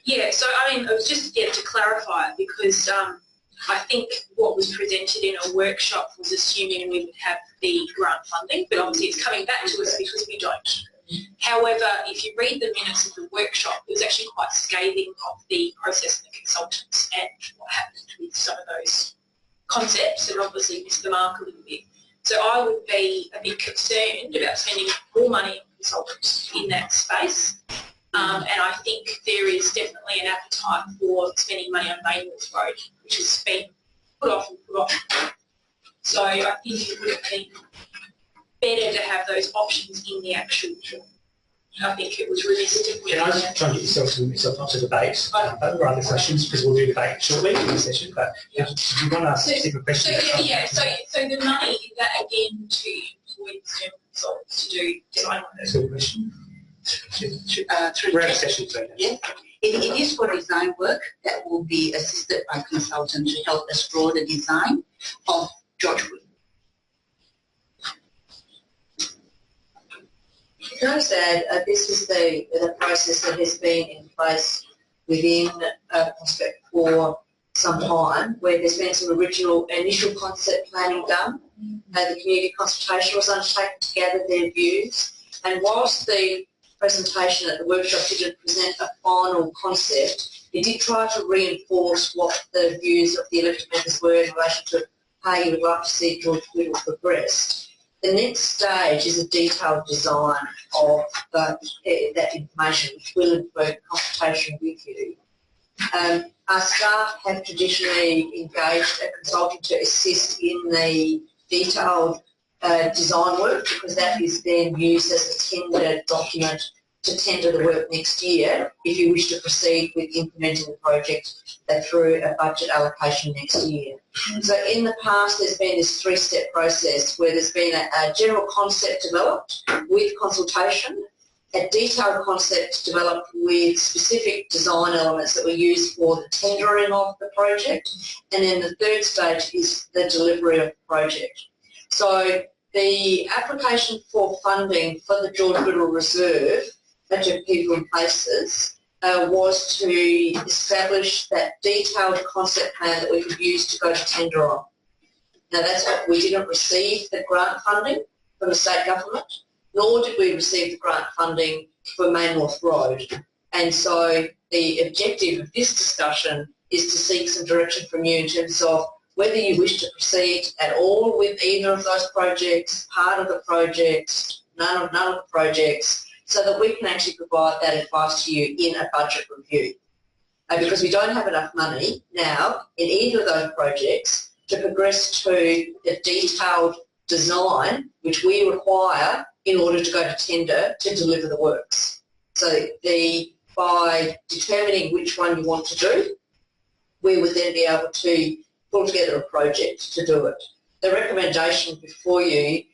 yeah, so I mean, it was just to clarify it because I think what was presented in a workshop was assuming we would have the grant funding, but obviously it's coming back to us because we don't. However, if you read the minutes of the workshop, it was actually quite scathing of the process and the consultants and what happened with some of those concepts and obviously missed the mark a little bit. So I would be a bit concerned about spending more money on consultants in that space. And I think there is definitely an appetite for spending money on Bainworth Road, which has been put off and put off. So I think it would have been better to have those options in the actual I think it was realistic. Can I just try and get yourself up to debate, but rather questions, because we'll do debate shortly in the session, but if you want to ask a specific question. So the money, is that again to employ external consultants to do design? That's a good question. Through We're out of session, so. Yeah. It is for design work that will be assisted by consultants to help us draw the design of George Wood. Can I just add, this is the process that has been in place within Prospect for some time, where there's been some original initial concept planning done. The community consultation was undertaken to gather their views, and whilst the presentation at the workshop didn't present a final concept, it did try to reinforce what the views of the elected members were in relation to how you would like to see George Whittle progress. The next stage is a detailed design of that information, which will include consultation with you. Our staff have traditionally engaged a consultant to assist in the detailed design work, because that is then used as a tender document to tender the work next year if you wish to proceed with implementing the project through a budget allocation next year. So in the past there's been this three-step process where there's been a general concept developed with consultation, a detailed concept developed with specific design elements that were used for the tendering of the project, and then the third stage is the delivery of the project. So the application for funding for the George Whittle Reserve, Budget People and Places, was to establish that detailed concept plan that we could use to go to tender on. Now that's what we didn't receive the grant funding from the state government, nor did we receive the grant funding for Main North Road. And so the objective of this discussion is to seek some direction from you in terms of whether you wish to proceed at all with either of those projects, part of the projects, none of the projects, so that we can actually provide that advice to you in a budget review. Because we don't have enough money now in either of those projects to progress to the detailed design which we require in order to go to tender to deliver the works. So by determining which one you want to do, we would then be able to pull together a project to do it. The recommendation before you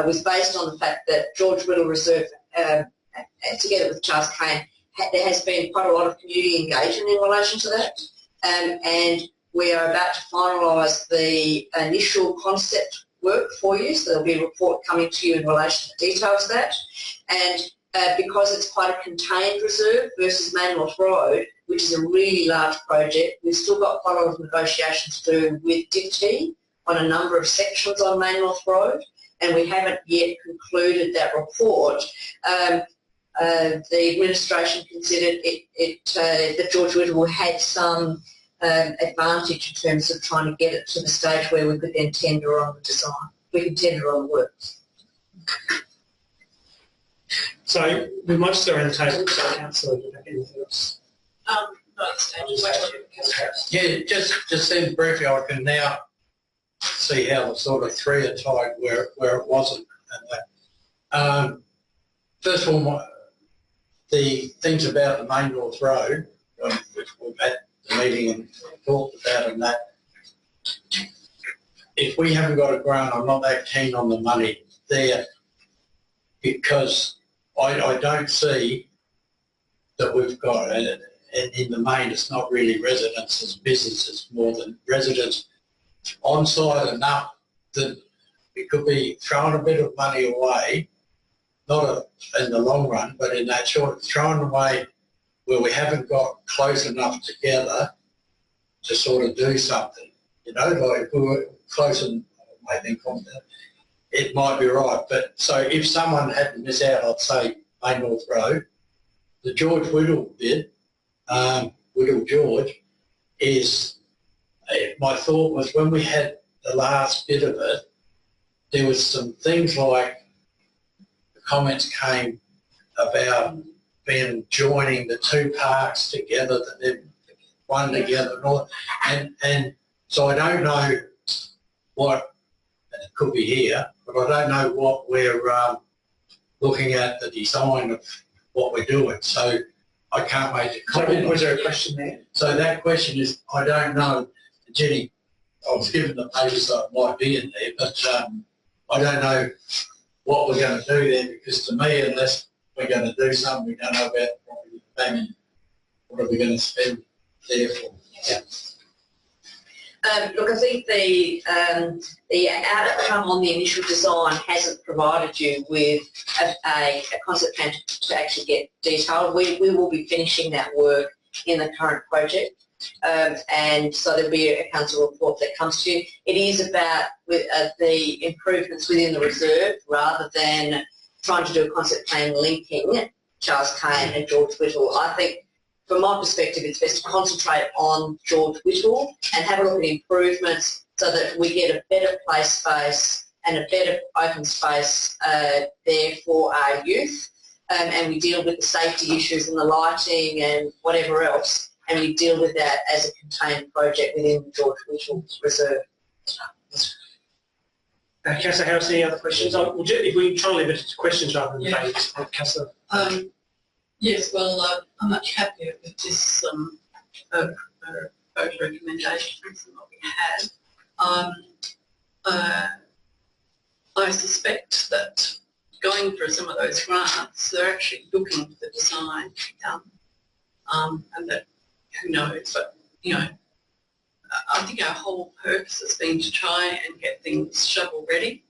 was based on the fact that George Whittle Reserve, together with Charles Kane, there has been quite a lot of community engagement in relation to that, and we are about to finalise the initial concept work for you, so there'll be a report coming to you in relation to the details of that. And because it's quite a contained reserve versus Main North Road, which is a really large project, we've still got quite a lot of negotiations to do with DIPT on a number of sections on Main North Road, and we haven't yet concluded that report. The administration considered that George Whittle had some advantage in terms of trying to get it to the stage where we could then tender on the design. We could tender on the works. So we might just go around the table, so Councillor, anything else? Not at this stage. Yeah, just then briefly, I can now see how the sort of three are tied where it wasn't. First of all, the things about the Main North Road, which we've had the meeting and talked about, and that if we haven't got a grant, I'm not that keen on the money there, because I don't see that we've got, and in the main it's not really residents, it's businesses more than residents, on site enough that it could be throwing a bit of money away, not in the long run, but in that short, throwing away where we haven't got close enough together to sort of do something. You know, like if we were close and I think it might be right. But so if someone had to miss out, I'd say Main North Road. The George Whittle bit, Whittle George, is, my thought was when we had the last bit of it, there was some things like the comments came about being joining the two parks together, that they're one together, and so I don't know what, and it could be here, but I don't know what we're looking at the design of what we're doing. So I can't make a So comment. was there a question there? So that question is, I don't know, Jenny, I was given the papers that it might be in there, but I don't know what we're going to do there, because to me, unless we're going to do something, we don't know about property payment, what are we going to spend there for? Yeah. Look, I think the outcome on the initial design hasn't provided you with a concept plan to actually get detailed. We will be finishing that work in the current project, and so there'll be a council report that comes to you. It is about the improvements within the reserve rather than trying to do a concept plan linking Charles Kane and George Whittle. I think, from my perspective, it's best to concentrate on George Whittle and have a look at improvements so that we get a better play space and a better open space there for our youth, and we deal with the safety issues and the lighting and whatever else, and we deal with that as a contained project within George Whittle Reserve. Councillor Harris, any other questions? If we try and leave it to questions rather than debates, Councillor. Yes, well, I'm much happier with this vote recommendations than what we had. I suspect that going for some of those grants, they're actually looking for the design to be done, and that, who knows, but, you know, I think our whole purpose has been to try and get things shovel ready,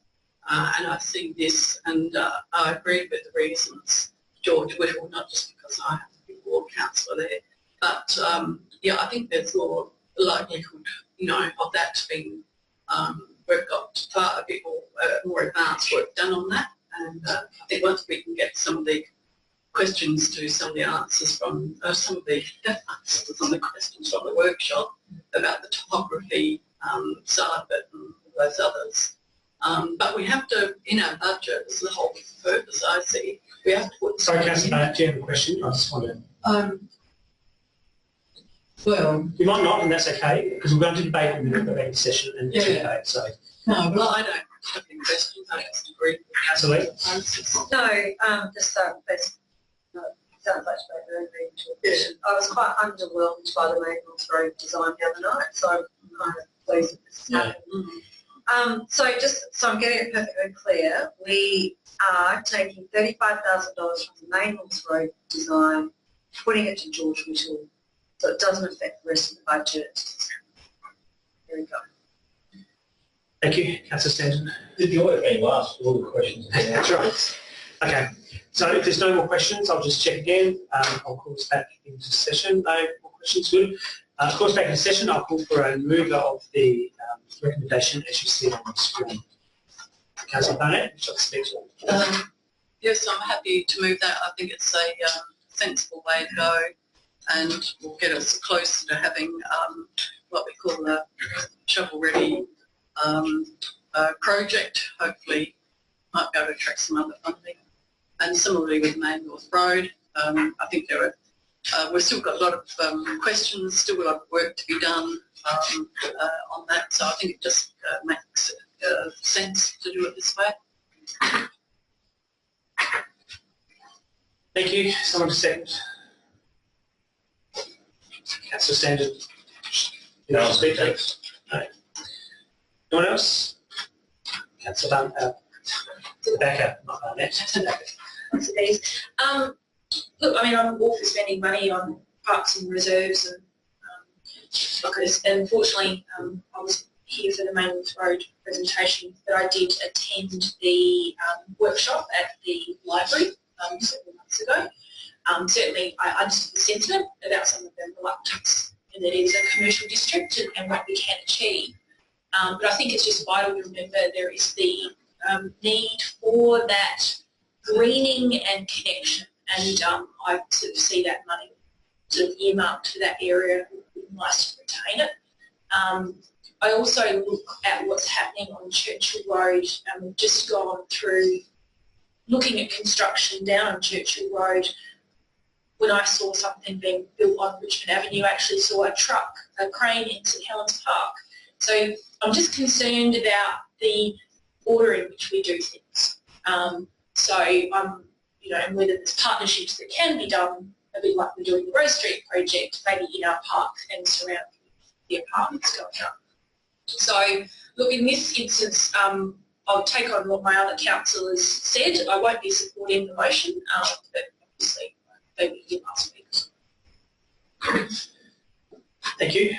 and I see this, and I agree with the reasons George Whittle, not just because I have to be ward councillor there, but yeah, I think there's more likelihood, you know, of that being, we've got a bit more advanced work done on that, and I think once we can get some of the questions to some of the answers from, some of the answers on the questions from the workshop about the topography side of it and those others. But we have to, in our budget, this is the whole purpose I see, we have to put... Sorry, Councillor, do you have a question? I just want to... well... You might not, and that's okay, because we're going to debate in the debate session and debate, so... No, well, I don't have any questions, I just agree with Councillor Lee? No, just sounds like a very question. I was quite underwhelmed by the Maples Road design the other night, so I'm kind of pleased that this is happening. So I'm getting it perfectly clear. We are taking $35,000 from the Maples Road design, putting it to George Whittle, so it doesn't affect the rest of the budget. There we go. Thank you, Councillor Stanton. Did you have any last all the questions? That's right. Okay, so if there's no more questions, I'll just check again. I'll call us back into session. No more questions, good. Of course, back into session, I'll call for a mover of the recommendation as you see it on the screen. Councillor Barnett, would you like to speak to? Yes, I'm happy to move that. I think it's a sensible way to go, and will get us closer to having what we call a shovel-ready project. Hopefully, might be able to attract some other funding. And similarly with Main North Road, I think there are, we've still got a lot of questions, still a lot of work to be done on that. So I think it just makes sense to do it this way. Thank you. Someone to second. Councillor Stanton. You want to speak? Thanks. No. Anyone else? Councillor Barnett. To the back, not Barnett. Look, I mean, I'm all for spending money on parks and reserves, and because unfortunately I was here for the Mainlands Road presentation, but I did attend the workshop at the library several months ago. Certainly, I understood the sentiment about some of the reluctance in that it is a commercial district and what we can achieve. But I think it's just vital to remember there is the need for that greening and connection, and I sort of see that money sort of earmarked for that area. It would be nice to retain it. I also look at what's happening on Churchill Road, and we've just gone through looking at construction down on Churchill Road. When I saw something being built on Richmond Avenue, I actually saw a crane in St Helens Park. So I'm just concerned about the order in which we do things. So I'm and whether there's partnerships that can be done, a bit like we're doing the Rose Street project, maybe in our park and surrounding the apartments going up. So, look, in this instance, I'll take on what my other councillors said. I won't be supporting the motion, but obviously they were here last week. Thank you.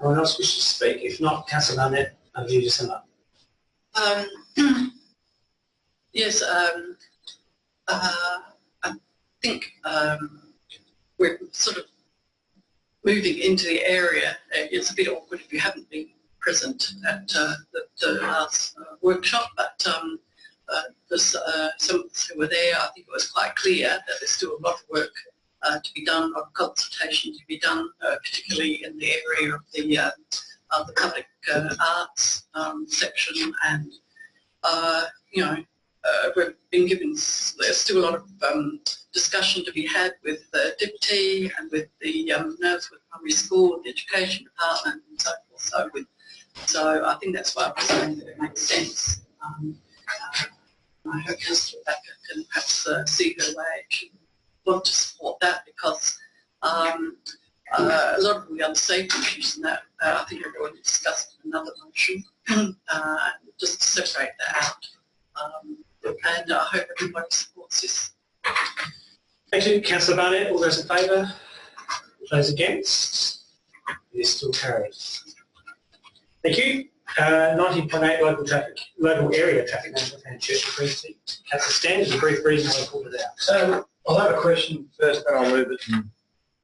Anyone else wish to speak? If not, Councillor Barnett, over you to sum up. Yes, I think we're sort of moving into the area. It's a bit awkward if you haven't been present at the last workshop, but there's some of us who were there. I think it was quite clear that there's still a lot of work to be done, of consultation to be done, particularly in the area of the public arts section, and we've been given, there's still a lot of discussion to be had with the deputy and with the Knaresworth Primary School, the education department and so forth. So I think that's why I was saying that it makes sense. I hope Councillor Backer can perhaps see her way. She want to support that because a lot of the other safety issues and that I think we've already discussed in another motion, just to separate that out. And I hope everybody supports this. Thank you, Councillor Barnett. All those in favour? Those against? It is still carried. Thank you. 19.8 local area traffic management and church precinct. Councillor Standard, a brief reason why I pulled it out. I'll have a question first, then I'll move it.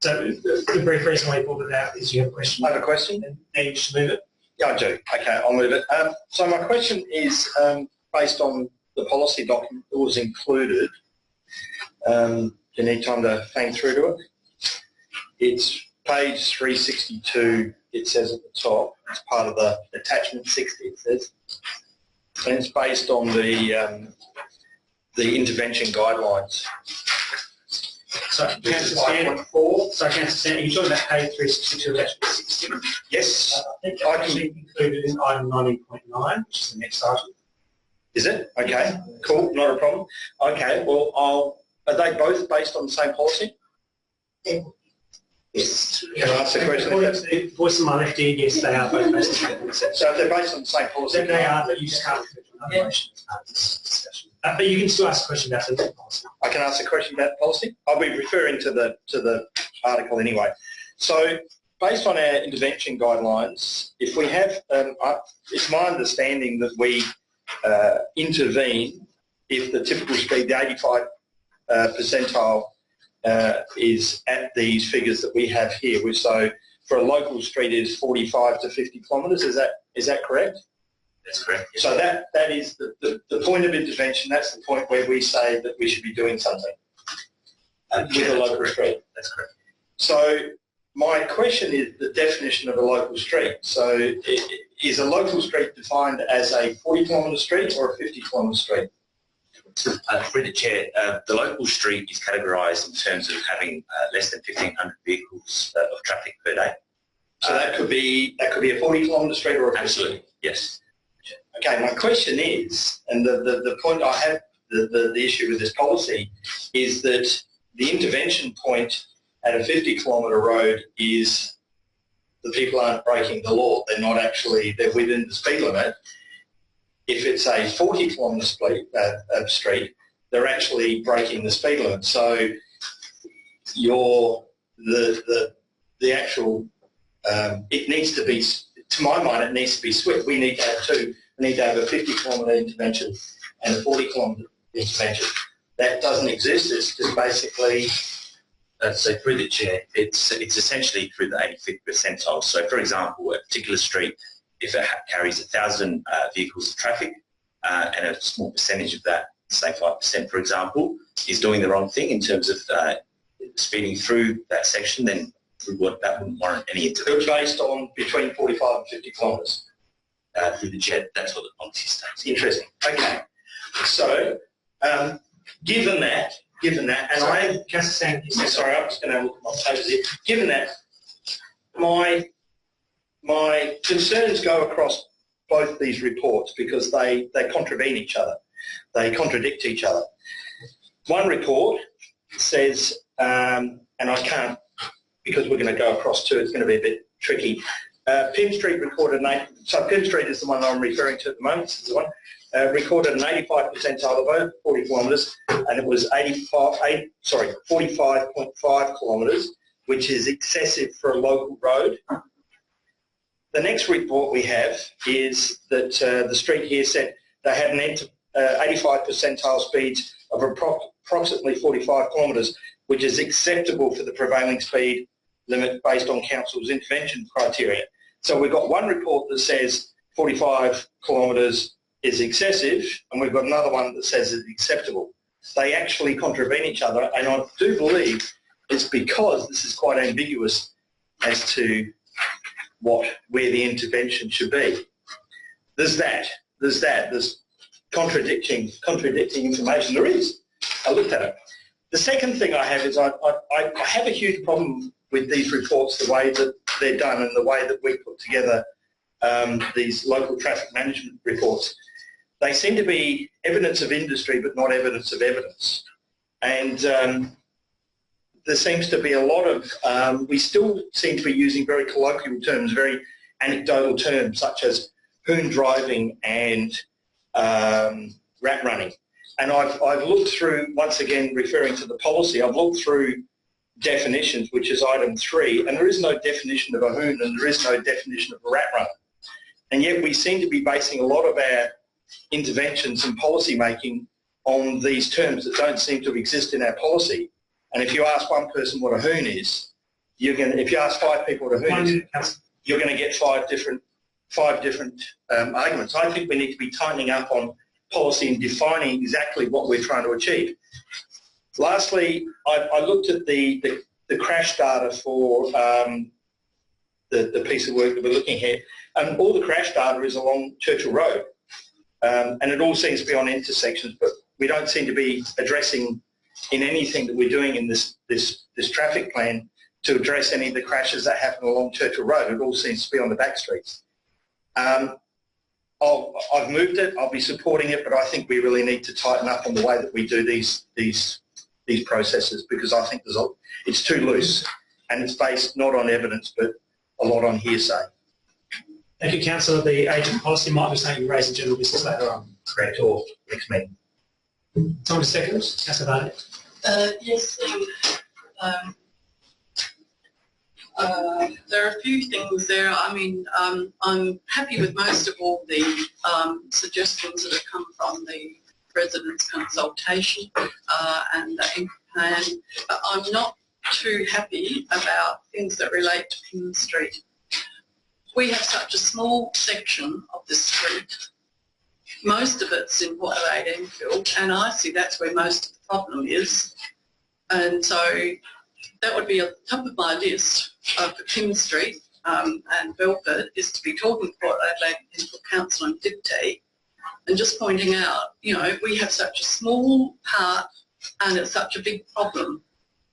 So the brief reason why you pulled it out is you have a question. I have a question. And now you just move it. Yeah, I do. Okay, I'll move it. So my question is based on the policy document that was included. Do you need time to hang through to it? It's page 362. It says at the top. It's part of the attachment 60. It says, and it's based on the intervention guidelines. So, Councillor Standard, Councillor Standard, you're talking about page 362 attachment 60. Yes, I think I can included in item 19.9, which is the next item. Is it? Okay, cool, not a problem. Okay, well, are they both based on the same policy? Yes. Can I ask the question? The voice of my left ear, yes, they are both based on the same policy. So if they're based on the same policy? Then they are, but you just can't refer to another motion discussion. But you can still ask a question about the policy. I can ask a question about the policy? I'll be referring to the article anyway. So based on our intervention guidelines, if we have, it's my understanding that we intervene if the typical speed, the 85 percentile, is at these figures that we have here. So for a local street it is 45 to 50 kilometres. Is that correct? That's correct. Yes. So that is the point of intervention. That's the point where we say that we should be doing something with a local street. That's correct. So my question is the definition of a local street. So is a local street defined as a 40 kilometre street or a 50 kilometre street? Through the chair, the local street is categorised in terms of having less than 1,500 vehicles of traffic per day. So that could be a 40 kilometre street or a 50? Absolutely, yes. Okay, my question is, and the point I have, the issue with this policy is that the intervention point at a 50 kilometre road is the people aren't breaking the law. They're not actually, they're within the speed limit. If it's a 40 kilometre street, they're actually breaking the speed limit. So the actual, it needs to be, to my mind, it needs to be switched. We need to have two. We need to have a 50 kilometre intervention and a 40 kilometre intervention. That doesn't exist. It's just basically. So through the chair, it's essentially through the 85th percentile. So for example, a particular street, if it carries 1,000 vehicles of traffic and a small percentage of that, say 5% for example, is doing the wrong thing in terms of speeding through that section, then that wouldn't warrant any intervention. Based on between 45 and 50 kilometres? Through the JET, that's what the policy states. Interesting. Okay. So given that, and sorry, Councillor Sanders. Sorry, I'm just going to look at my papers here. Given that, my concerns go across both these reports because they contravene each other. They contradict each other. One report says, and I can't, because we're going to go across two, it's going to be a bit tricky. Pym Street recorded, so Pym Street is the one I'm referring to at the moment, this is the one, recorded an 85 percentile of over 40 kilometres, and it was 45.5 kilometres, which is excessive for a local road. The next report we have is that the street here said they had an 85 percentile speeds of approximately 45 kilometres, which is acceptable for the prevailing speed limit based on council's intervention criteria. So we've got one report that says 45 kilometres is excessive, and we've got another one that says it's acceptable. They actually contravene each other, and I do believe it's because this is quite ambiguous as to where the intervention should be. There's contradicting information. There is. I looked at it. The second thing I have is I have a huge problem with these reports, the way that they're done and the way that we put together these local traffic management reports. They seem to be evidence of industry but not evidence of evidence. And there seems to be a lot of, we still seem to be using very colloquial terms, very anecdotal terms such as hoon driving and rat running. And I've looked through, once again referring to the policy, I've looked through definitions, which is item 3, and there is no definition of a hoon and there is no definition of a rat runner. And yet we seem to be basing a lot of our interventions and policy making on these terms that don't seem to exist in our policy. And if you ask one person what a hoon is, if you ask 5 people what a hoon is, you're going to get 5 different arguments. I think we need to be tightening up on policy and defining exactly what we're trying to achieve. Lastly, I looked at the crash data for the piece of work that we're looking at, and all the crash data is along Churchill Road, and it all seems to be on intersections, but we don't seem to be addressing in anything that we're doing in this traffic plan to address any of the crashes that happen along Churchill Road. It all seems to be on the back streets. I've moved it, I'll be supporting it, but I think we really need to tighten up on the way that we do these processes, because I think it's too loose and it's based not on evidence but a lot on hearsay. Thank you, Councillor. The agent policy might be something you raise in general business later on. Correct, or next meeting. Someone to second? Councillor Barnett. Yes, there are a few things there. I mean, I'm happy with most of all the suggestions that have come from the residents' consultation and the input plan. But I'm not too happy about things that relate to Pym Street. We have such a small section of the street. Most of it's in Port Adelaide Enfield, and I see that's where most of the problem is. And so that would be at the top of my list for Pym Street and Belford, is to be talking to Port Adelaide Enfield Council and DIPTI and just pointing out, you know, we have such a small part and it's such a big problem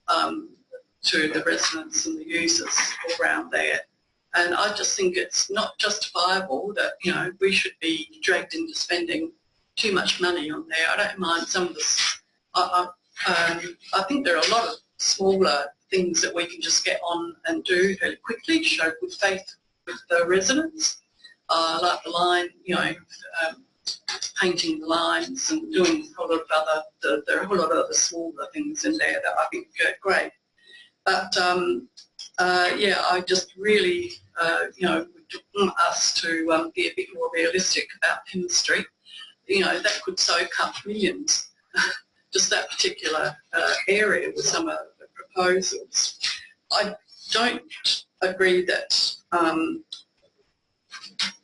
to the residents and the users around there. And I just think it's not justifiable that, you know, we should be dragged into spending too much money on there. I don't mind some of this. I think there are a lot of smaller things that we can just get on and do very quickly to show good faith with the residents, like the line, you know, painting the lines and doing a whole lot of other, there are a whole lot of other smaller things in there that I think are great. But yeah, I just really, you know, want us to be a bit more realistic about Pym Street. You know, that could soak up millions, just that particular area with some of the proposals. I don't agree that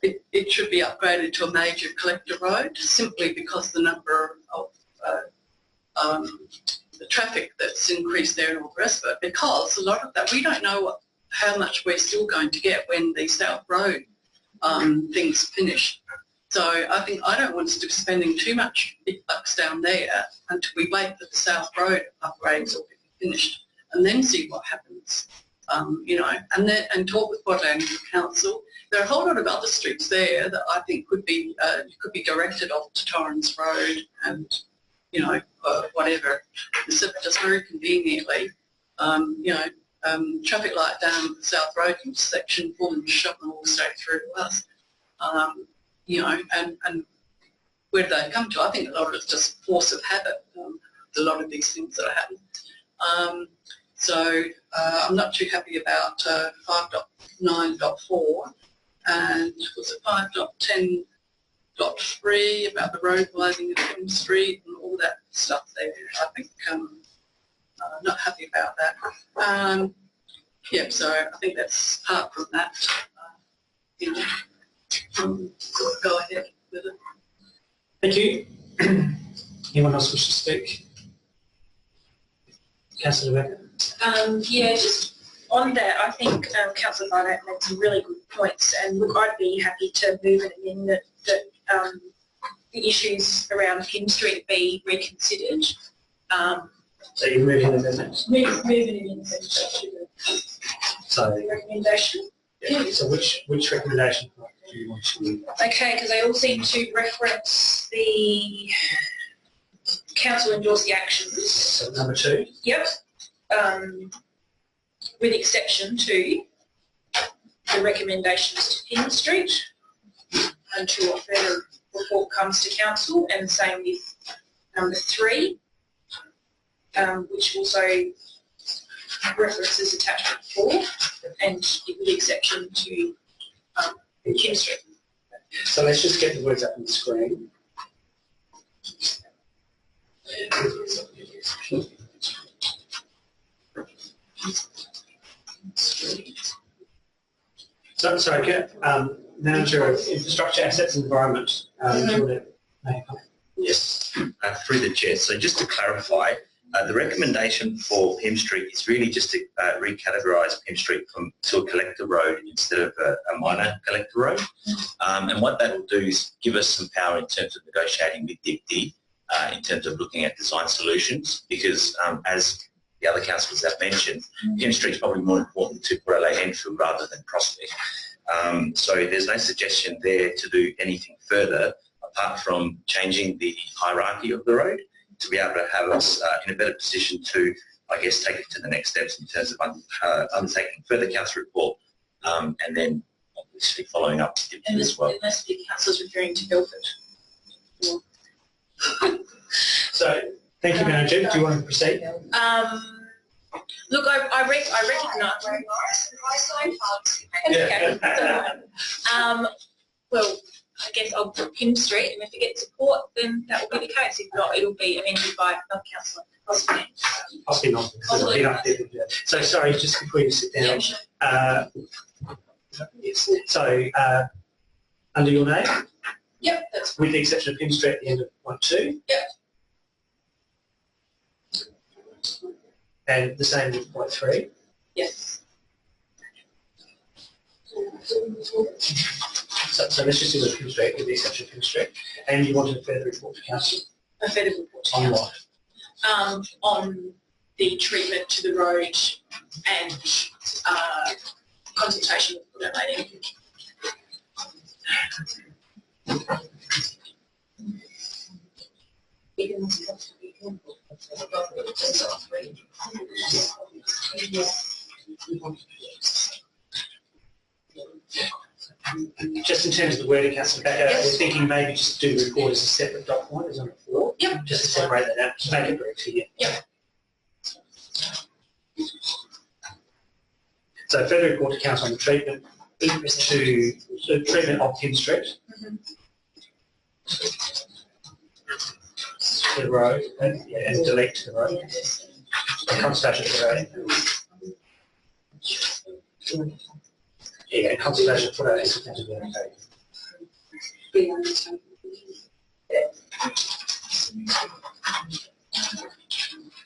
it should be upgraded to a major collector road simply because the number of the traffic that's increased there and all the rest of it, because a lot of that, we don't know how much we're still going to get when the South Road thing's finished. So I think I don't want us to be spending too much big bucks down there until we wait for the South Road upgrades will be finished and then see what happens. you know, and talk with Botanical Council. There are a whole lot of other streets there that I think could be directed off to Torrens Road and, you know, whatever, just very conveniently. You know, traffic light down the South Road intersection, Pullman shop and all straight through to us. You know, and where do they come to? I think a lot of it's just force of habit, a lot of these things that are happening. So I'm not too happy about 5.9.4 and was it 5.10.3 about the road widening of Kim Street and all that stuff there. I think not happy about that. Yeah, so I think that's apart from that. You know, go ahead with it. Thank you. Anyone else wish to speak? Councillor Rebecca? Yeah, just on that, I think Councillor Barnett made some really good points, and look, I'd be happy to move an amendment that the issues around Kim Street be reconsidered. So you're moving an amendment? Move an amendment to the recommendation. Yeah. So which recommendation do you want to? Okay, because they all seem to reference the council endorse the actions. So number 2? Yep. With exception to the recommendations to King Street until a further report comes to council, and the same with number 3, which also references attachment 4, and with the exception to King Street. So let's just get the words up on the screen. So, sorry, Manager of Infrastructure, Assets and Environment, do you want to make a comment? Yes, through the chair. So just to clarify, the recommendation for Pym Street is really just to recategorise Pym Street to a collector road instead of a minor collector road. And what that will do is give us some power in terms of negotiating with DIPD in terms of looking at design solutions, because as the other councillors have mentioned, Pym Street is probably more important to Borrelay Enfield rather than Prospect. So there's no suggestion there to do anything further apart from changing the hierarchy of the road to be able to have us in a better position to, I guess, take it to the next steps in terms of undertaking further council report and then obviously following up as well. Unless the council is referring to Guildford. So, thank you, Manager. Do you want to proceed? Look, I recognise. Well, I guess I'll put Pym Street, and if it gets support, then that will be the case. If not, it'll be amended by another councillor. Possibly not. So, sorry, just before you sit down. Yes. So, under your name? Yep, that's with the exception of Pym Street at the end of point 2? Yep. And the same with point 3? Yes. So let's just do the Pym Street with the exception of Pym Street. And you wanted a further report to council? A further report to on council. On what? On the treatment to the road and consultation with the lady. Just in terms of the wording, Councillor Becker, we're thinking maybe just do the report as a separate document as on the floor. Yep. Just to separate that out, to make it very clear. Yep. So further report to council on the treatment to treatment of Pym Street. To the road and delete to the road. And consultation to the road. Yeah, consultation for that is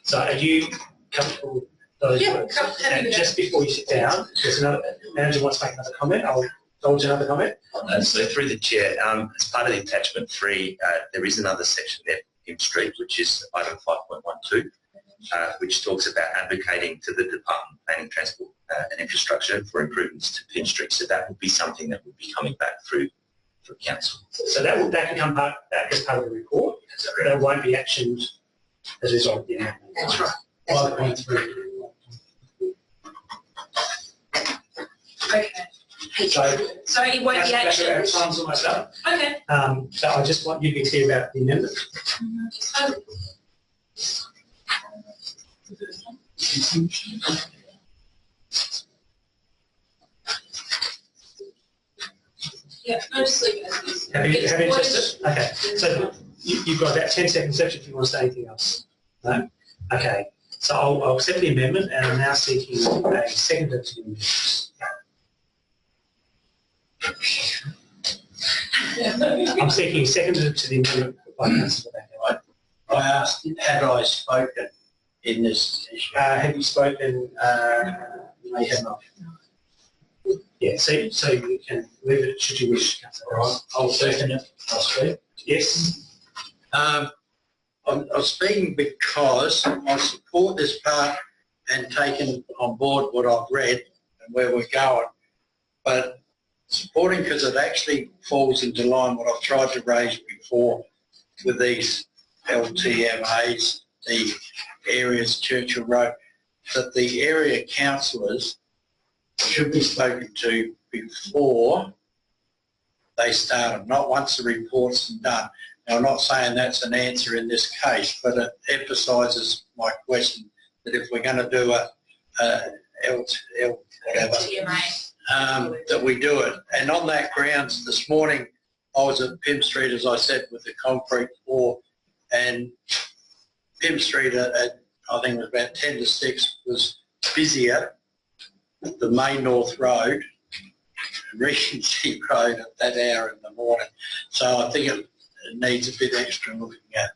So are you comfortable with those words? And just before you sit down, there's another manager wants to make another comment. I'll indulge another comment. So through the chair, as part of the attachment 3, there is another section there, Pym Street, which is item 5.12, which talks about advocating to the Department of Planning, Transport and Infrastructure for improvements to Pym Street. So that would be something that would be coming back through council. So that can come back as part of the report. That won't be actioned as a result of the amendment. That's right. 5.3. Okay. So it won't be Councillor, actioned. time's almost up. Okay. So I just want you to be clear about the amendment. Yeah, no, just leave it as is. Have you tested? Okay. So you've got about 10 seconds left if you want to say anything else. No? Okay. So I'll accept the amendment and I'm now seeking a seconder to the amendment. I'm seeking a seconder to the amendment by Councillor Backer. I asked, had I spoken in this issue? Have you spoken? No, you have not. Yeah, so you can leave it should you wish, Councillor. All right, I'll second it. I'll speak. Yes. I'm speaking because I support this part and taken on board what I've read and where we're going, but supporting because it actually falls into line what I've tried to raise before with these LTMAs, the areas, Churchill Road, that the area councillors should be spoken to before they start, not once the report's done. Now, I'm not saying that's an answer in this case, but it emphasises my question that if we're going to do a that we do it. And on that grounds, this morning I was at Pym Street, as I said, with the concrete floor, and Pym Street at I think it was about 10 to 6 was busier, the main North Road, Regency Road at that hour in the morning. So I think it needs a bit extra looking at.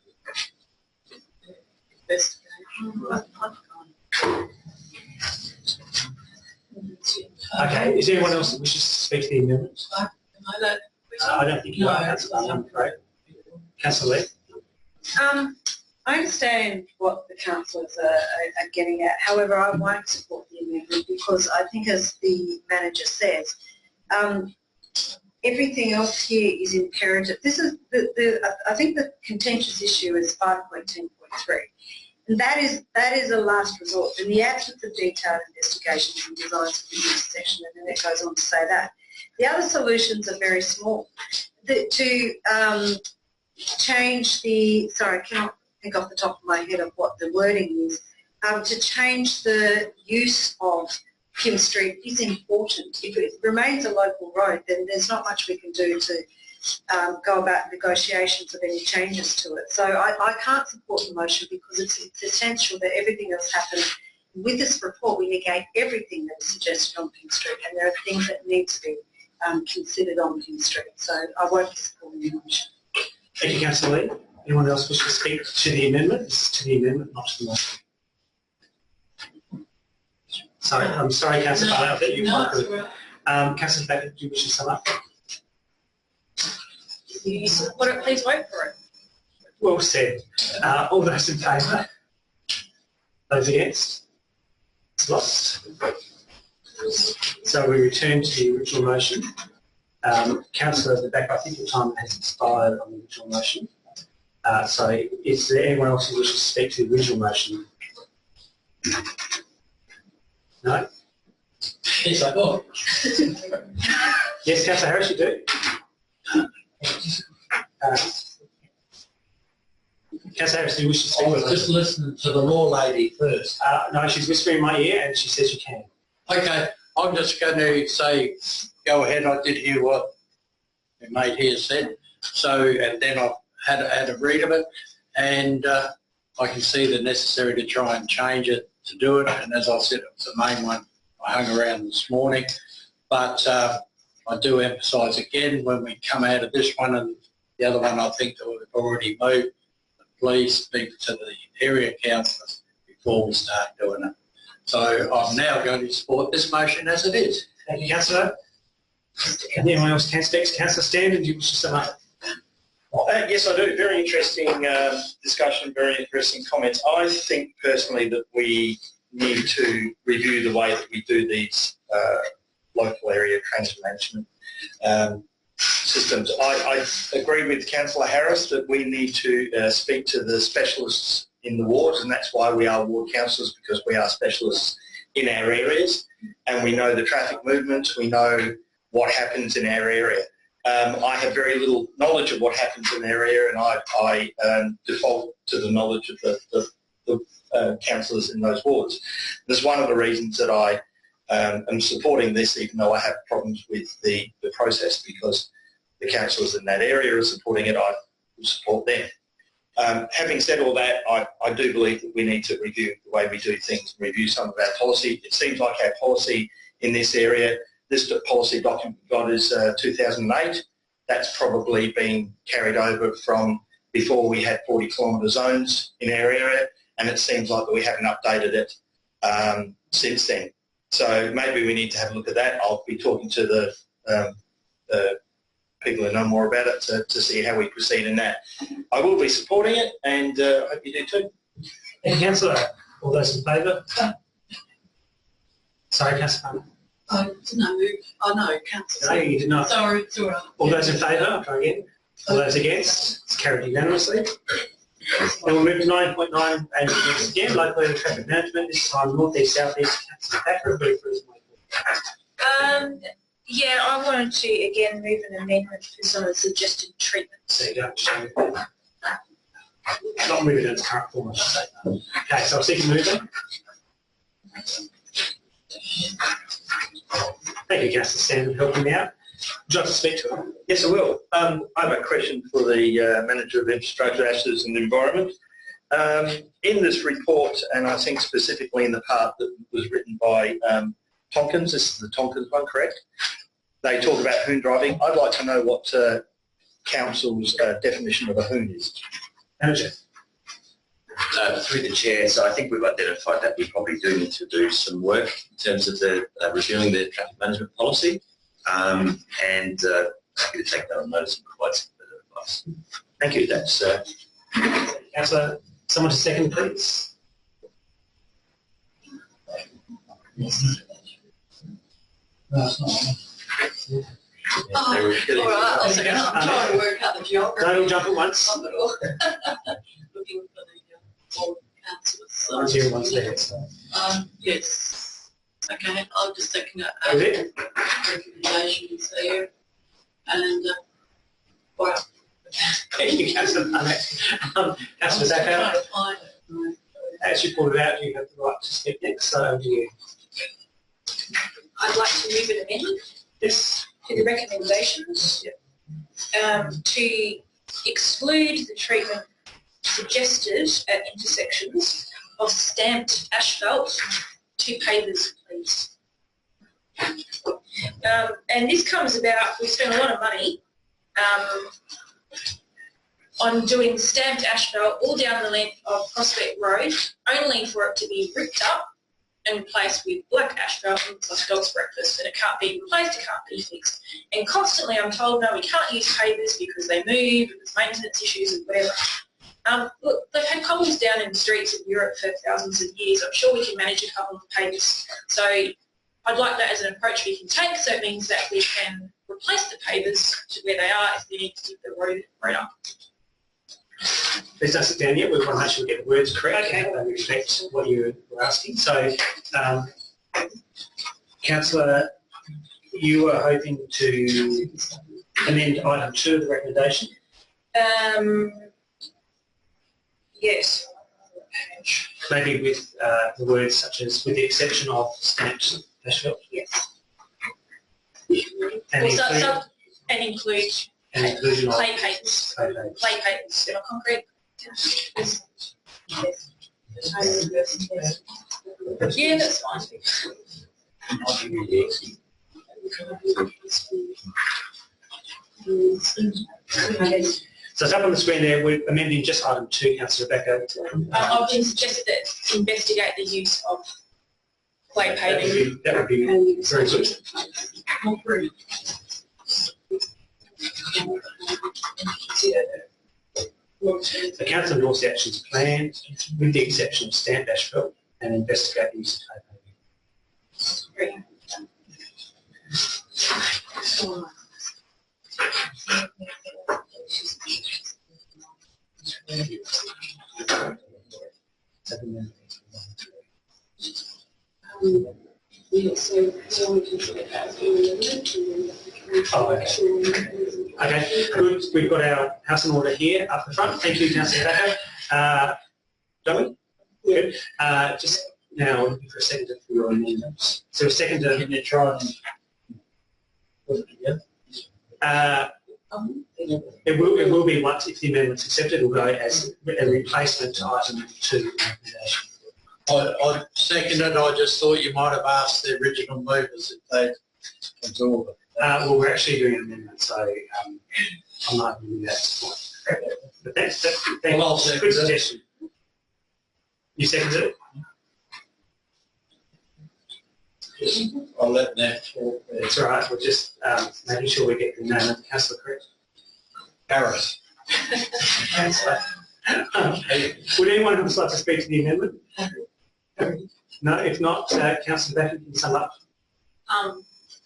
Okay. Is there anyone else that wishes to speak to the amendment? I don't think you are, Councillor. I'm afraid. Councillor Lee. I understand what the councillors are getting at. However, I won't support the amendment because I think, as the manager says, everything else here is imperative. This is I think the contentious issue is 5.10.3, and that is a last resort. In the absence of detailed investigations and designs for the intersection, and then it goes on to say that the other solutions are very small. To change the I cannot think off the top of my head of what the wording is. To change the use of Pym Street is important. If it remains a local road, then there's not much we can do to go about negotiations of any changes to it. So I can't support the motion because it's essential that everything else happens. With this report, we negate everything that is suggested on Pym Street, and there are things that need to be considered on Pym Street. So I won't be supporting the motion. Thank you, Councillor Lee. Anyone else wish to speak to the amendment? This is to the amendment, not to the motion. Sorry, I'm sorry, Councillor Bartlett, I think you might have. Councillor Baker, do you wish to sum up? If you support it, please vote for it. Well said. All those in favour? Those against? It's lost. So we return to the original motion. Councillor at the back, I think your time has expired on the original motion. So is there anyone else who wishes to speak to the original motion? No? Yes, I got. Yes, Councillor Harris, you do. Councillor Harris, do you wish to speak? I was just listening to the law lady first. No, she's whispering in my ear and she says you can. Okay, I'm just going to say, go ahead. I did hear what the mate here said. So, and then I've had a read of it, and I can see the necessary to try and change it to do it. And as I said, it was the main one I hung around this morning. But I do emphasise again, when we come out of this one and the other one, I think that we've already moved, please speak to the area councillors before we start doing it. So I'm now going to support this motion as it is. Thank you, Councillor. Anyone else can speak? Councillor Standard, do you wish to sum up? Yes, I do. Very interesting discussion, very interesting comments. I think personally that we need to review the way that we do these local area transit management systems. I agree with Councillor Harris that we need to speak to the specialists in the wards, and that's why we are ward councillors, because we are specialists in our areas and we know the traffic movements, we know what happens in our area. I have very little knowledge of what happens in their area, and I default to the knowledge of the councillors in those wards. That's one of the reasons that I am supporting this, even though I have problems with the process, because the councillors in that area are supporting it. I will support them. Having said all that, I do believe that we need to review the way we do things, review some of our policy. It seems like our policy in this area, this policy document we got is 2008. That's probably been carried over from before we had 40-kilometre zones in our area, and it seems like that we haven't updated it since then. So maybe we need to have a look at that. I'll be talking to the people who know more about it to see how we proceed in that. I will be supporting it, and I hope you do too. Thank you, Councillor. All those in favour? Sorry, Councillor. I didn't move. Oh no, Councillor. No, you did not. Sorry, it's all right. All those in favour? I'll try again. All those against? It's carried unanimously. And we'll move to 9.9 and next again, local area traffic management, this time north east, south east. Councillor Thacker, brief for his Yeah, I wanted to again move an amendment for some of the suggested treatments. So you don't show not moving in its current form, I should say. Okay, so I'll seek a mover. Thank you, Councillor Stan, for helping me out. Would you like to speak to him? Yes, I will. I have a question for the Manager of Infrastructure, Ashes and Environment. In this report, and I think specifically in the part that was written by Tompkins, this is the Tompkins one, correct? They talk about hoon driving. I'd like to know what Council's definition of a hoon is. Manager. Through the chair, so I think we've identified that we probably do need to do some work in terms of the reviewing the traffic management policy, and happy to take that on notice and provide some further advice. Thank you. That's Councillor, someone to second, please. Oh, all right, I'll second. I'm trying to work out the geography. Don't all jump at once. Looking for the ward councillors. One's here, one's there. Yes. Okay, I'll just second Is it? recommendations there. And, wow. Thank you, Councillor. Councillor Zacher, as you pointed out, you have the right to speak next, so over to you. I'd like to move an amendment Yes. to the recommendations to exclude the treatment suggested at intersections of stamped asphalt to pavers, please. And this comes about, we spent a lot of money on doing stamped asphalt all down the length of Prospect Road, only for it to be ripped up and replaced with black asphalt and it's like dog's breakfast, and it can't be replaced, it can't be fixed. And constantly I'm told, no, we can't use pavers because they move, there's maintenance issues and whatever. Look, they've had cobbles down in the streets of Europe for thousands of years. I'm sure we can manage a couple of pavers. So I'd like that as an approach we can take, so it means that we can replace the pavers to where they are if we need to dig the road up. Please don't sit down yet. We want to make sure we get the words correct. Okay. And respect what you were asking. So, Councillor, you were hoping to amend item 2 of the recommendation? Yes. Maybe with the words such as, with the exception of stamped asphalt? Yes. And include and inclusion of clay pavers. Clay pavers, not concrete. Yes. Yeah, that's fine. So it's up on the screen there. We're amending just item 2, Councillor Rebecca. I've been suggested to investigate the use of clay paving. That would be very good. The council endorse the actions planned with the exception of stamp asphalt and investigate the use of paper. Oh, okay. Okay, good. We've got our house in order here up the front. Thank you, Councillor Tobacco. Don't we? Good. Just now, looking for a seconder for your amendments. So a seconder. Can you try and it will be once if the amendment's accepted. It will go as a replacement to item 2. I seconded. I just thought you might have asked the original movers if they absorb it. Well, we're actually doing an amendment, so I'm not doing that. But that's a good suggestion. You seconded it? I'll let that talk. It's all right. We're just making sure we get the name of the councillor correct. Harris. Would anyone else like to speak to the amendment? No, if not, Councillor Batten can sum up.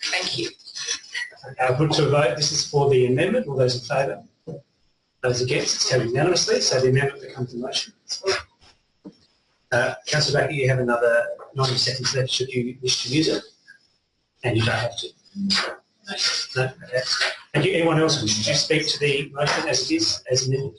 Thank you. Okay, put to a vote. This is for the amendment. All those in favour? Those against? It's carried unanimously. So the amendment becomes a motion. Councillor Batten, you have another 90 seconds left should you wish to use it. And you don't have to. No? Okay. Thank you. Anyone else wish to speak to the motion as it is, as amended?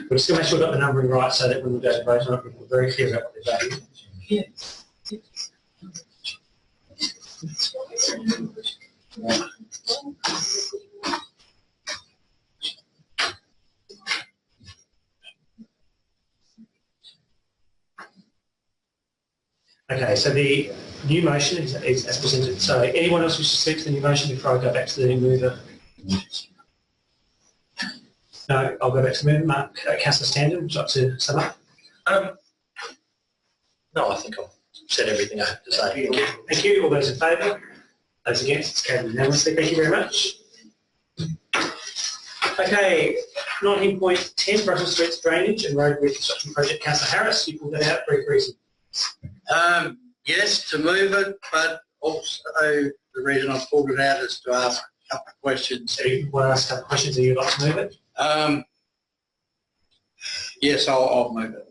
We're just going to make sure we've got the numbering right so that when we go to vote on it, we're very clear about what they're voting. Okay, so the new motion is as presented. So anyone else wish to speak to the new motion before I go back to the mover? No, I'll go back to the mover. Mark, Councillor Standen, would you like to sum up? No, I think I've said everything I have to say. Thank you. All those in favour? Those against? It's carried unanimously. Thank you very much. Okay, 19.10, Brussels Street's drainage and road reconstruction project. Councillor Harris, you pulled that out for a reason. Yes, to move it, but also the reason I pulled it out is to ask a couple of questions. So you want to ask a couple of questions, and you'd like to move it? Yes, I'll move it.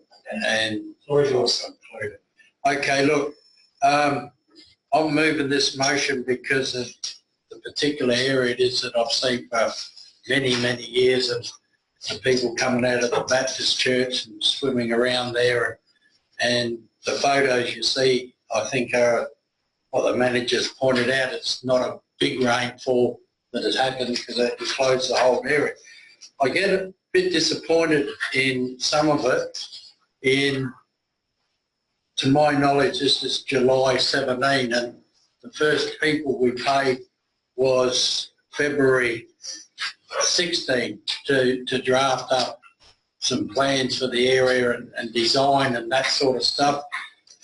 And Floor is yours. Okay, look, I'm moving this motion because of the particular area it is that I've seen for many, many years of people coming out of the Baptist church and swimming around there. And the photos you see, I think, are what the managers pointed out. It's not a big rainfall that has happened because it closed the whole area. I get a bit disappointed in some of it. To my knowledge, this is July 17, and the first people we paid was February 16 to draft up some plans for the area and design and that sort of stuff.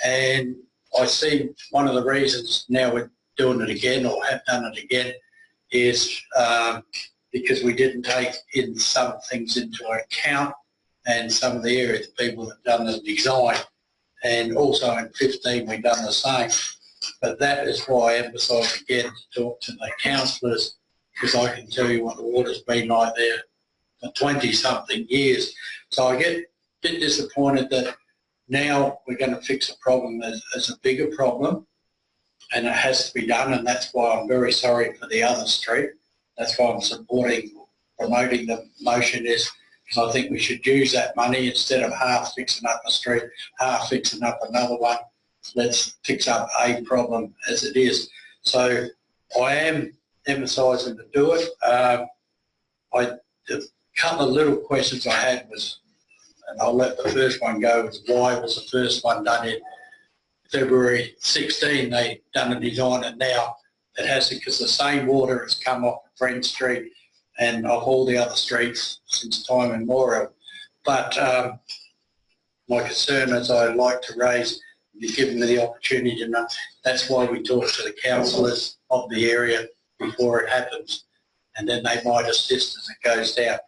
And I see one of the reasons now we're doing it again, or have done it again, is because we didn't take in some things into account, and some of the areas people have done the design, and also in 15 we've done the same. But that is why I emphasise again to talk to the councillors, because I can tell you what the water's been like there for 20-something years. So I get a bit disappointed that now we're going to fix a problem as a bigger problem, and it has to be done, and that's why I'm very sorry for the other street. That's why I'm promoting the motion, is because I think we should use that money instead of half fixing up a street, half fixing up another one. Let's fix up a problem as it is. So I am emphasising to do it. The couple of little questions I had was, and I'll let the first one go, was why was the first one done in February 16? They done a design, and now it hasn't, because the same water has come off Friend Street and off all the other streets since time immemorial. But my concern, as I like to raise, you've given me the opportunity to know, that's why we talk to the councillors of the area before it happens, and then they might assist as it goes down.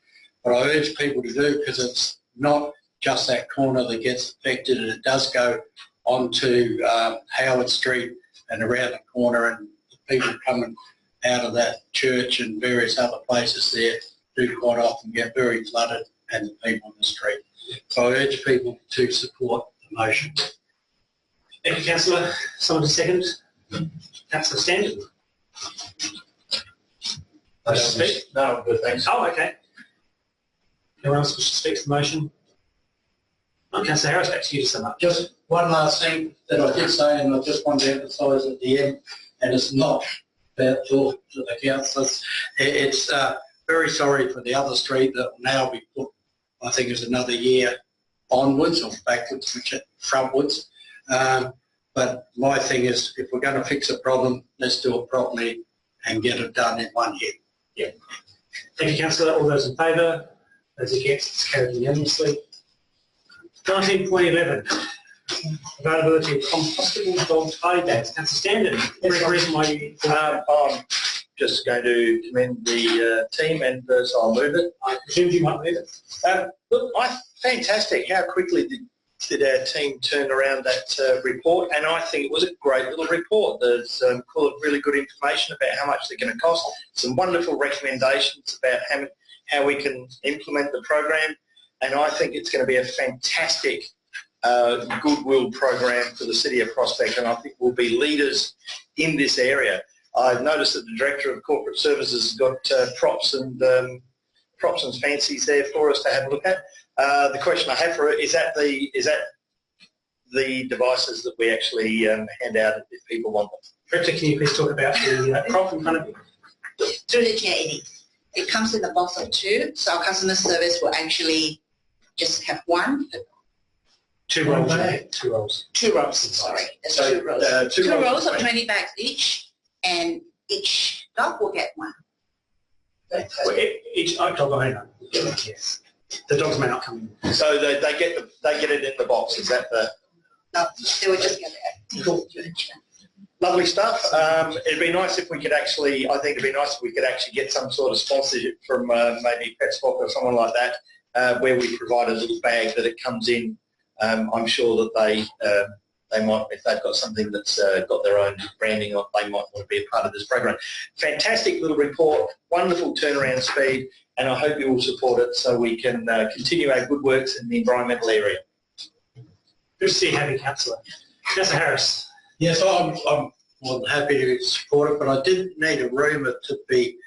But I urge people to do, because it's not just that corner that gets affected, and it does go onto Howard Street and around the corner, and the people coming out of that church and various other places there do quite often get very flooded, and the people on the street. So I urge people to support the motion. Thank you, Councillor. Someone to second? Councillor Stanton. Wish to speak? No, I'm good, thanks. Oh, okay. Anyone else wish to speak to the motion? Oh, Councillor Harris, back to you to sum up. Just one last thing that I did say, and I just want to emphasise at the end, and it's not about talk to the councillors. It's very sorry for the other street that will now be put, I think it's another year onwards or backwards, which frontwards. But my thing is, if we're going to fix a problem, let's do it properly and get it done in one hit. Yeah. Thank you, Councillor. All those in favour? Those against? It's carried unanimously. 19.11. Availability of compostable dog tidy bags. Councillor Stanton, every reason why you... I'm just going to commend the team, and so I'll move it. I presumed you might move it. Look, fantastic. How quickly did our team turn around that report, and I think it was a great little report. There's really good information about how much they're going to cost, some wonderful recommendations about how we can implement the program, and I think it's going to be a fantastic goodwill program for the City of Prospect, and I think we'll be leaders in this area. I've noticed that the Director of Corporate Services has got props and fancies there for us to have a look at. The question I have for her, is that the devices that we actually hand out if people want them? Director, can you please talk about the prop in front of you? Through the chair, it comes in a box of two, so our customer service will actually just have one. Two rolls, right? Two rolls. Two rolls, sorry. There's So, two rolls. two Two rolls rolls of of 20 bags each, and each dog will get one. Well, each dog will have one. Yes. The dogs may not come in. So they get it in the box. Is that the No, they will just get it. Cool. lovely stuff? It'd be nice if we could actually. I think it'd be nice if we could actually get some sort of sponsorship from maybe PetSpot or someone like that, where we provide a little bag that it comes in. I'm sure that they might, if they've got something that's got their own branding on, they might want to be a part of this program. Fantastic little report, wonderful turnaround speed, and I hope you will support it so we can continue our good works in the environmental area. Good to see you, happy Councillor. Councillor Harris. Yes, I'm more than happy to support it, but I did need a rumour to be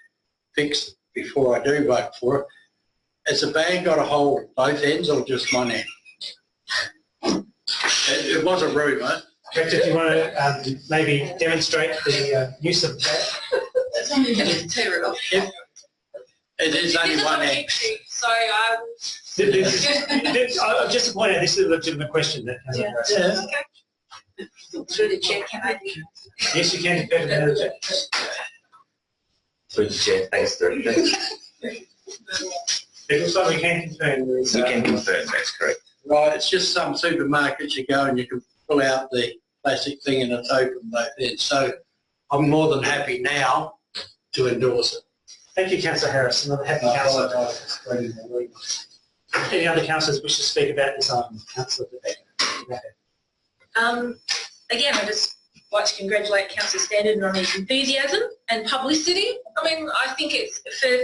fixed before I do vote for it. Has the bag got a hold of both ends or just one end? It was a rumour. Director, do you want to maybe demonstrate the use of that? Somebody can just tear it off. It is only one end. So I will... Just to point out, this is a legitimate question. That Through the chair, can I do? Yes, you can. Through the chair, thanks, Director. It looks like we can confirm there is... We can confirm, that's correct. Right, it's just some supermarkets you go and you can pull out the plastic thing and it's open both ends. So I'm more than happy now to endorse it. Thank you, Councillor Harris. Another happy councillor. Any other councillors wish to speak about this item? Councillor Rebecca. Again, I just like to congratulate Councillor Stanton on his enthusiasm and publicity. I mean, I think it's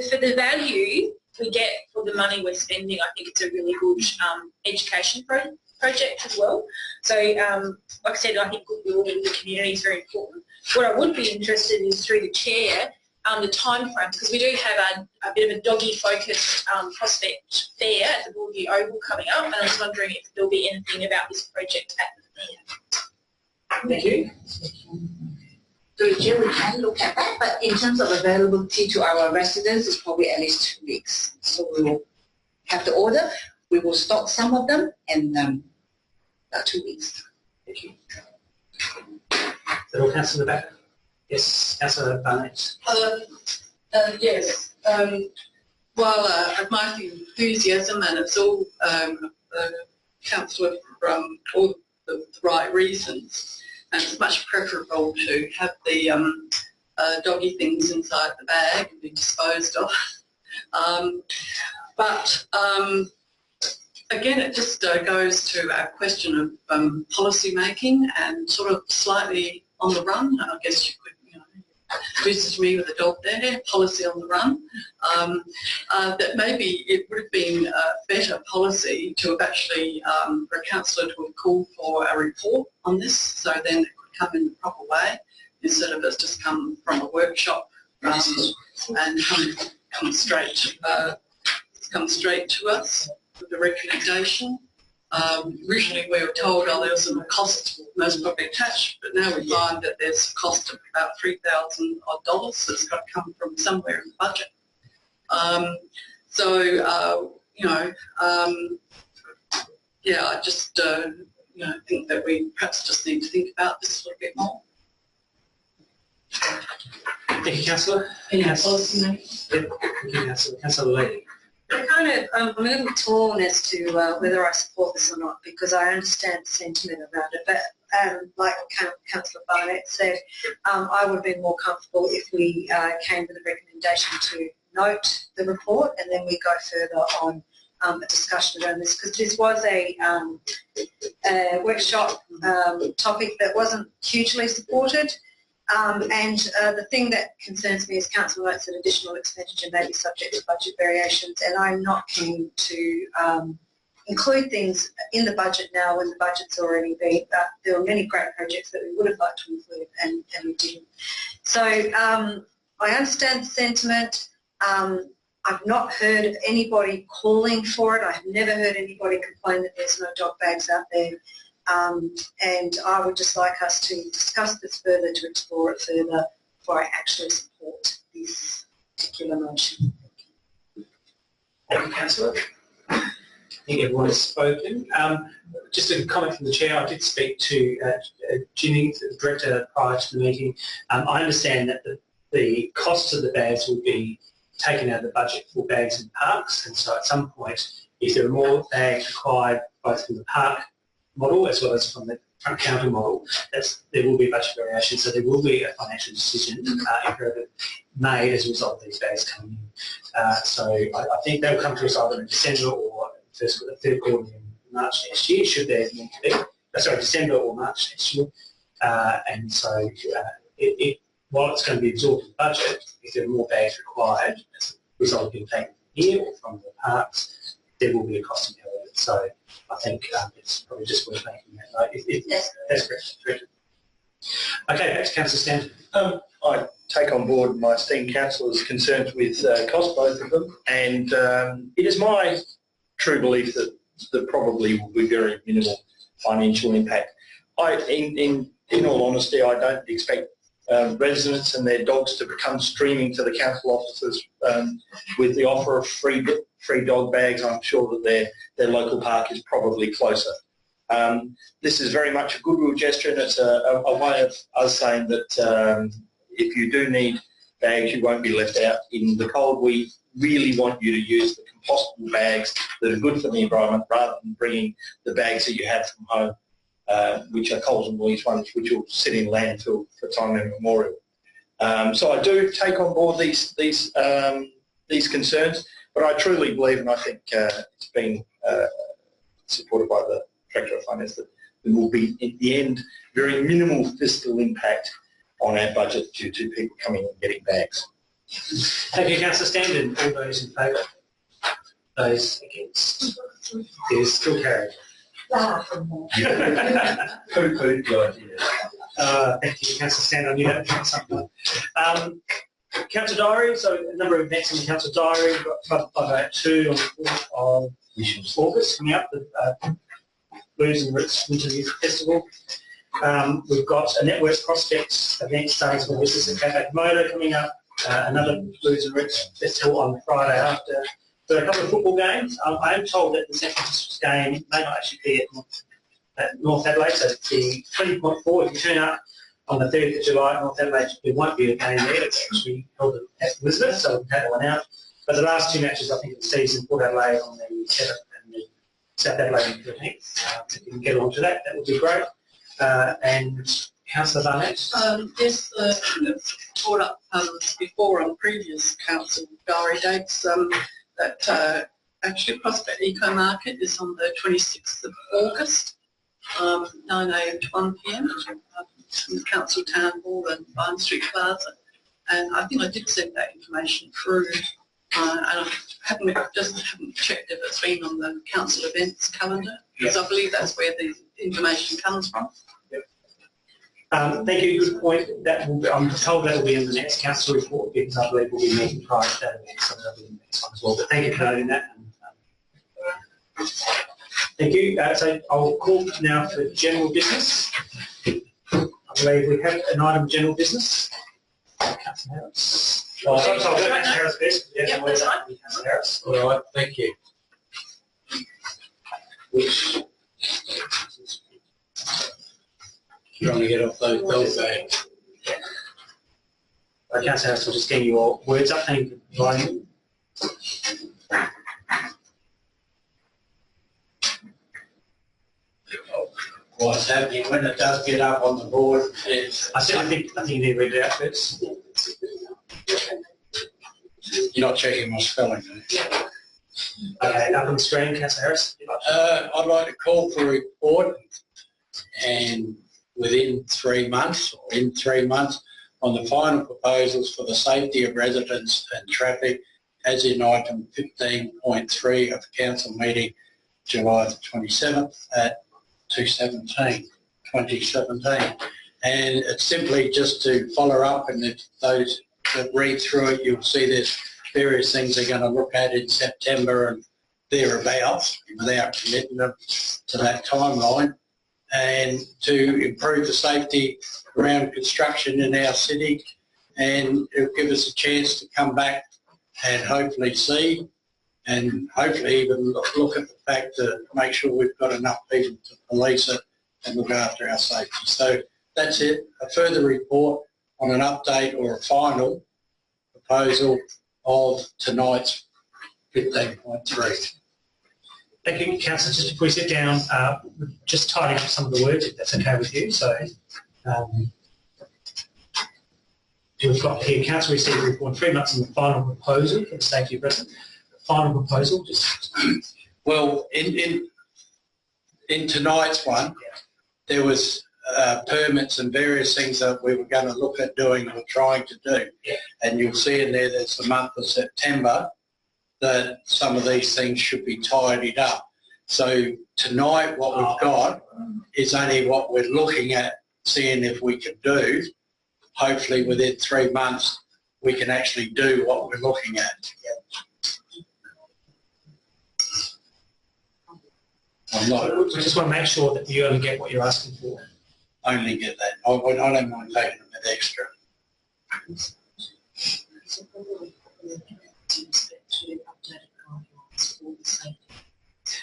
for the value we get for the money we're spending. I think it's a really good education project as well. So, like I said, I think goodwill in the community is very important. What I would be interested in is through the chair, the time frames, because we do have a bit of a doggy-focused prospect fair at the Broadview Oval coming up, and I was wondering if there'll be anything about this project at the fair. Thank you. Through the chair, we can look at that, but in terms of availability to our residents, it's probably at least 2 weeks. So we will have the order. We will stock some of them in about 2 weeks. Thank you. Is that all, Councillor Rebecca? Yes, Councillor Barnett. Yes. while admiring enthusiasm, and it's all councillor from all the right reasons, and it's much preferable to have the doggy things inside the bag and be disposed of. But again, it just goes to our question of policy making, and sort of slightly on the run. I guess you could, visit me with a dog there, policy on the run. That maybe it would have been a better policy to have actually, for a councillor to have called for a report on this, so then it could come in the proper way, instead of it just come from a workshop and come straight to us with the recommendation. Originally we were told, oh, there was some cost most probably attached, but now we find that there's a cost of about $3,000 odd that's got to come from somewhere in the budget. Yeah, I just think that we perhaps just need to think about this a little bit more. Thank you, Councillor. Any policy making? Thank you, Councillor Lee. I'm a little torn as to whether I support this or not, because I understand the sentiment around it, but like Councillor Barnett said, I would have been more comfortable if we came with a recommendation to note the report and then we go further on a discussion around this, because this was a workshop topic that wasn't hugely supported. The thing that concerns me is council notes that additional expenditure may be subject to budget variations, and I'm not keen to include things in the budget now when the budget's already been. There were many great projects that we would have liked to include and we didn't. So I understand the sentiment. I've not heard of anybody calling for it. I've never heard anybody complain that there's no dog bags out there. And I would just like us to discuss this further, to explore it further before I actually support this particular motion. Thank you, Councillor. I think everyone has spoken. Just a comment from the Chair. I did speak to Ginny, the Director, prior to the meeting. I understand that the costs of the bags will be taken out of the budget for bags in parks, and so at some point, if there are more bags required both from the park model as well as from the front counter model, there will be budget variation, so there will be a financial decision made as a result of these bags coming in. So I think they'll come to us either in December or the third quarter in March next year, should there need to be. December or March next year. And so while it's going to be absorbed in the budget, if there are more bags required as a result of being taken from here or from the parks, there will be a cost incurred. So I think it's probably just worth making that note. That's correct. Okay, back to Councillor Stanton. I take on board my esteemed councillors' concerns with cost, both of them, and it is my true belief that there probably will be very minimal financial impact. In all honesty, I don't expect residents and their dogs to come streaming to the council offices with the offer of free dog bags. I'm sure that their local park is probably closer. This is very much a goodwill gesture, and it's a way of us saying that if you do need bags, you won't be left out in the cold. We really want you to use the compostable bags that are good for the environment, rather than bringing the bags that you have from home, which are Coles and Woolies ones, which will sit in landfill for time immemorial. So I do take on board these concerns, but I truly believe, and I think it's been supported by the Director of Finance, that there will be, in the end, very minimal fiscal impact on our budget due to people coming and getting bags. Thank you, Councillor Stanton. All those in favour? Those against? It is still carried. Poo-pooed the idea. Thank you, Councillor Stanton. I knew that was something. Council Diary, so a number of events in the Council Diary. We've got 582 on the 4th of August coming up, the Blues and Roots Winter Music Festival. We've got a Network Prospects event starting for business at Cafe Komodo coming up, another Blues and Roots Festival on Friday after. So a couple of football games. I am told that the Central District's game may not actually be at North Adelaide, so the 20.4, if you turn up on the 30th of July at North Adelaide, there won't be a game there. It's actually held at Elizabeth, so we'll take that one out. But the last 2 matches, I think, of the season, Port Adelaide on the 7th and the South Adelaide on the 13th. If you can get on to that, that would be great. And Councillor Barnett? Yes, it's brought up before on previous council diary dates that actually Prospect Eco Market is on the 26th of August, 9 a.m. to 1 p.m. in the Council Town Hall and Vine Street Plaza. And I think I did send that information through, and I haven't checked if it's been on the council events calendar, because I believe that's where the information comes from. Thank you. Good point. That will be, I'm told that will be in the next council report, because I believe we'll be meeting prior to that event, so that'll be in the next one as well. But thank you for noting that. Thank you. So I'll call now for general business. I believe we have an item of general business. Councillor Harris. Oh, sorry, Councillor Harris first. Yeah, yep, that's fine. Councillor Harris. All right, thank you. Which, trying to get off those bell bags. Councillor Harris, we'll just get your words up. Thank you for providing them. What's happening when it does get up on the board is... I think you need to read it out first. You're not checking my spelling, are you? Okay, up on the screen, Councillor Harris. I'd like to call for a report, and within 3 months, or in 3 months, on the final proposals for the safety of residents and traffic, as in item 15.3 of the council meeting, July the 27th at 2017. And it's simply just to follow up, and if those that read through it, you'll see there's various things they're going to look at in September and thereabouts, without committing them to that timeline, and to improve the safety around construction in our city, and it'll give us a chance to come back and hopefully see, and hopefully even look at the fact to make sure we've got enough people to police it and look after our safety. So that's it, a further report on an update or a final proposal of tonight's 15.3. Thank you, Councillor. Just before we sit down, just tidying up some of the words, if that's okay with you. So we've got here, Council received a report in 3 months on the final proposal for the safety of residents. Final proposal, just... Well, in tonight's one, there was permits and various things that we were going to look at doing or trying to do. Yeah. And you'll see in there's the month of September that some of these things should be tidied up. So tonight what we've got is only what we're looking at, seeing if we can do. Hopefully within 3 months we can actually do what we're looking at. We just want to make sure that you only get what you're asking for. Only get that. I don't mind taking a bit extra.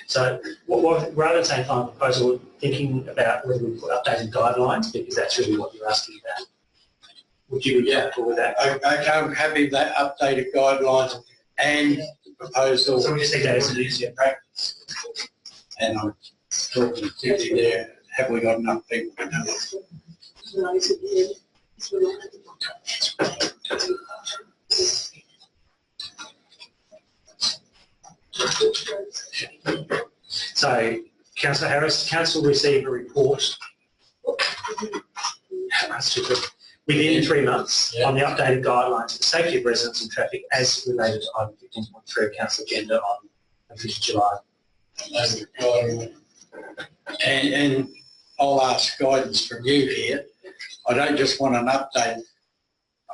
So rather than saying final proposal, we're thinking about whether we put updated guidelines, because that's really what you're asking about. Would you be comfortable with that? Okay, I'm happy with that updated guidelines and the proposal. So we just think that is an easier practice. And I'm talking to Cindy there, have we got enough people to do it? So, Councillor Harris, Council received a report within 3 months on the updated guidelines for the safety of residents and traffic as related to item 15.3 of Council agenda on 5th July. And I'll ask guidance from you here. I don't just want an update.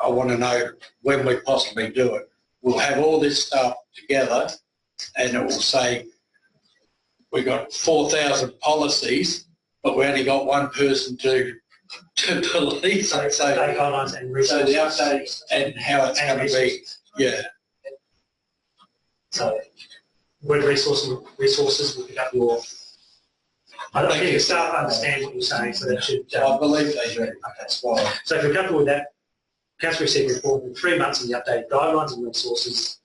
I want to know when we possibly do it. We'll have all this stuff together and it will say we've got 4,000 policies, but we only got one person to police. So guidelines and resources. So the update and how it's going to be, yeah. So word resources will pick up your... I think the staff understand what you're saying, so that should... I believe they do. Okay, that's fine. So if you're comfortable with that, Council received a report in 3 months on the updated guidelines and resources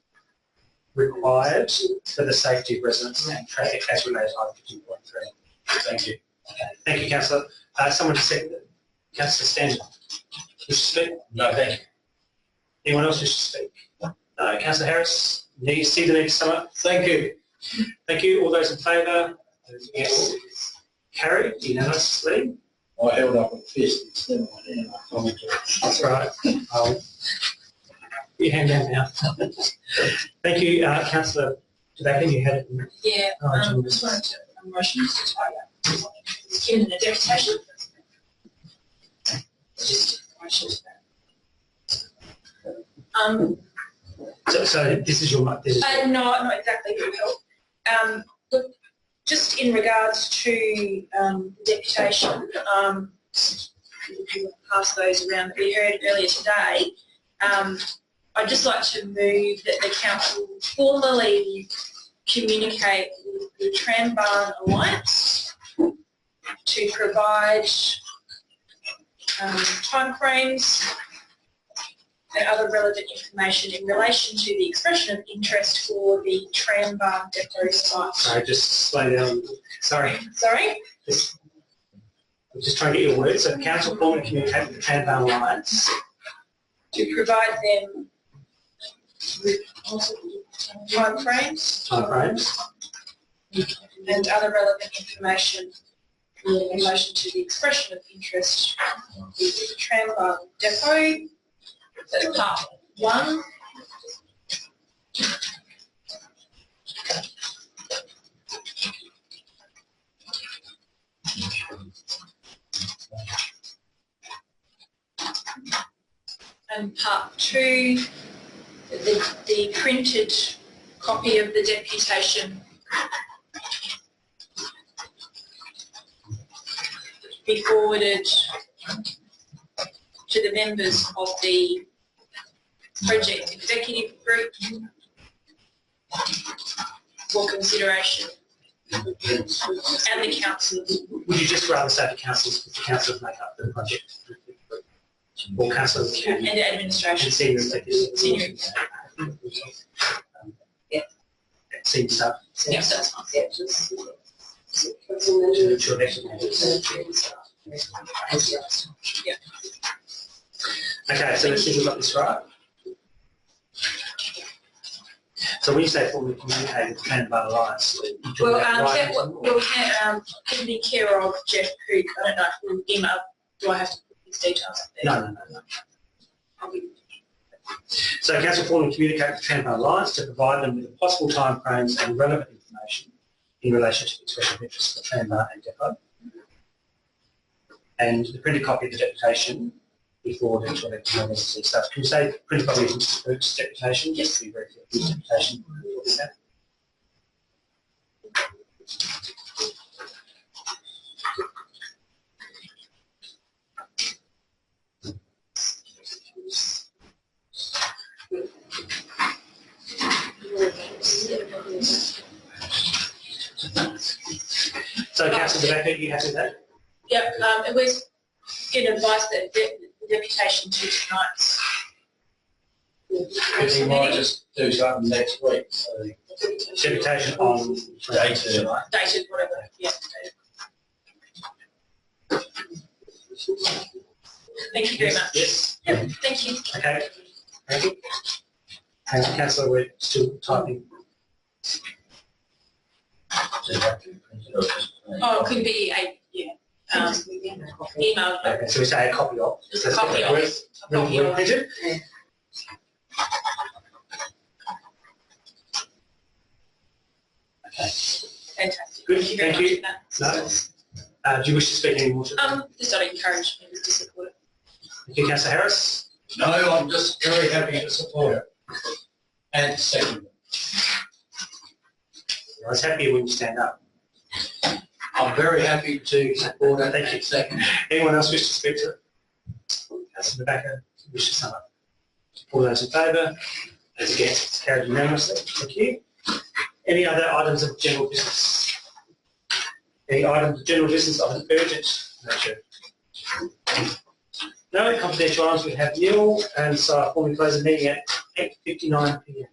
required for the safety of residents and traffic as related to item 15.3. Thank you. Okay. Thank you, Councillor. Someone to second it. Councillor Stanton. Wish to speak? No, thank you. Anyone else wish to speak? No. Councillor Harris, see the need to sum up? Thank you. Thank you. All those in favour? Those against? Carried unanimously. I held up a fist instead of my hand. I apologise. That's right. You hand down now. Thank you, Councillor Tobacco. You had it. Yeah, I just wanted to motion to tie up. Given the deputation. Just a motion to that. So this is your. No, not exactly. It would help. Look, just in regards to deputation, pass those around that we heard earlier today. I'd just like to move that the council formally communicate with the Trambarn Alliance to provide timeframes and other relevant information in relation to the expression of interest for the Trambarn depot site. Sorry, just slow down. Sorry. Sorry? I'm just trying to get your words. So the council formally communicate with the Trambarn Alliance to provide them with timeframes and other relevant information in relation to the expression of interest with the Trambarn depot. So part 1. And part 2, the printed copy of the deputation be forwarded to the members of the project executive group for consideration and the councillors. Would you just rather say the councillors, because the councillors make up the project? Or councillors And the administration. and senior executives? Senior. Senior staff? Yes, that's fine. To election members. Yeah. Okay, so let's see if we've got this right. So when you say formally communicate with the Trambarn Alliance, in the care of Jeff Cook, I don't know if we'll email, do I have to put his details up there? No. So council formally communicate with the Trambarn Alliance to provide them with possible timeframes and relevant information in relation to the expression of interest for Trambarn and depot. And the printed copy of the deputation be forwarded to elected members and stuff. Can you say printed copy of Mr. Cook's deputation? Yes. To be very clear, his deputation. So Councillor Tobacco, you happy with that? Yep, and we're getting advice that the deputation to tonight's Because he might just do something next week, so. Deputation on Dated. dated whatever, yeah. Thank you very much. Yes. Yep, thank you. Okay. Thank you. And Councillor, we're still typing. Oh, it could be email. Okay, so we say a copy of. Just a copy of. A copy of. Printed? Okay. Fantastic. Good, Thank you very thank much you. for that. No. Do you wish to speak any more to that? Just I'd encourage members to support it. Thank you, Councillor Harris. No, I'm just very happy to support it. And second. I was happier when you stand up. I'm very happy to support it. Thank you. And second. Anyone else wish to speak to it? Councillor Tobacco, wish to sum up. All those in favour? Those against? It's carried unanimously. Thank you. Any other items of general business? Any items of general business of an urgent nature? No confidential items. We have nil, and so I formally close the meeting at 8:59 p.m.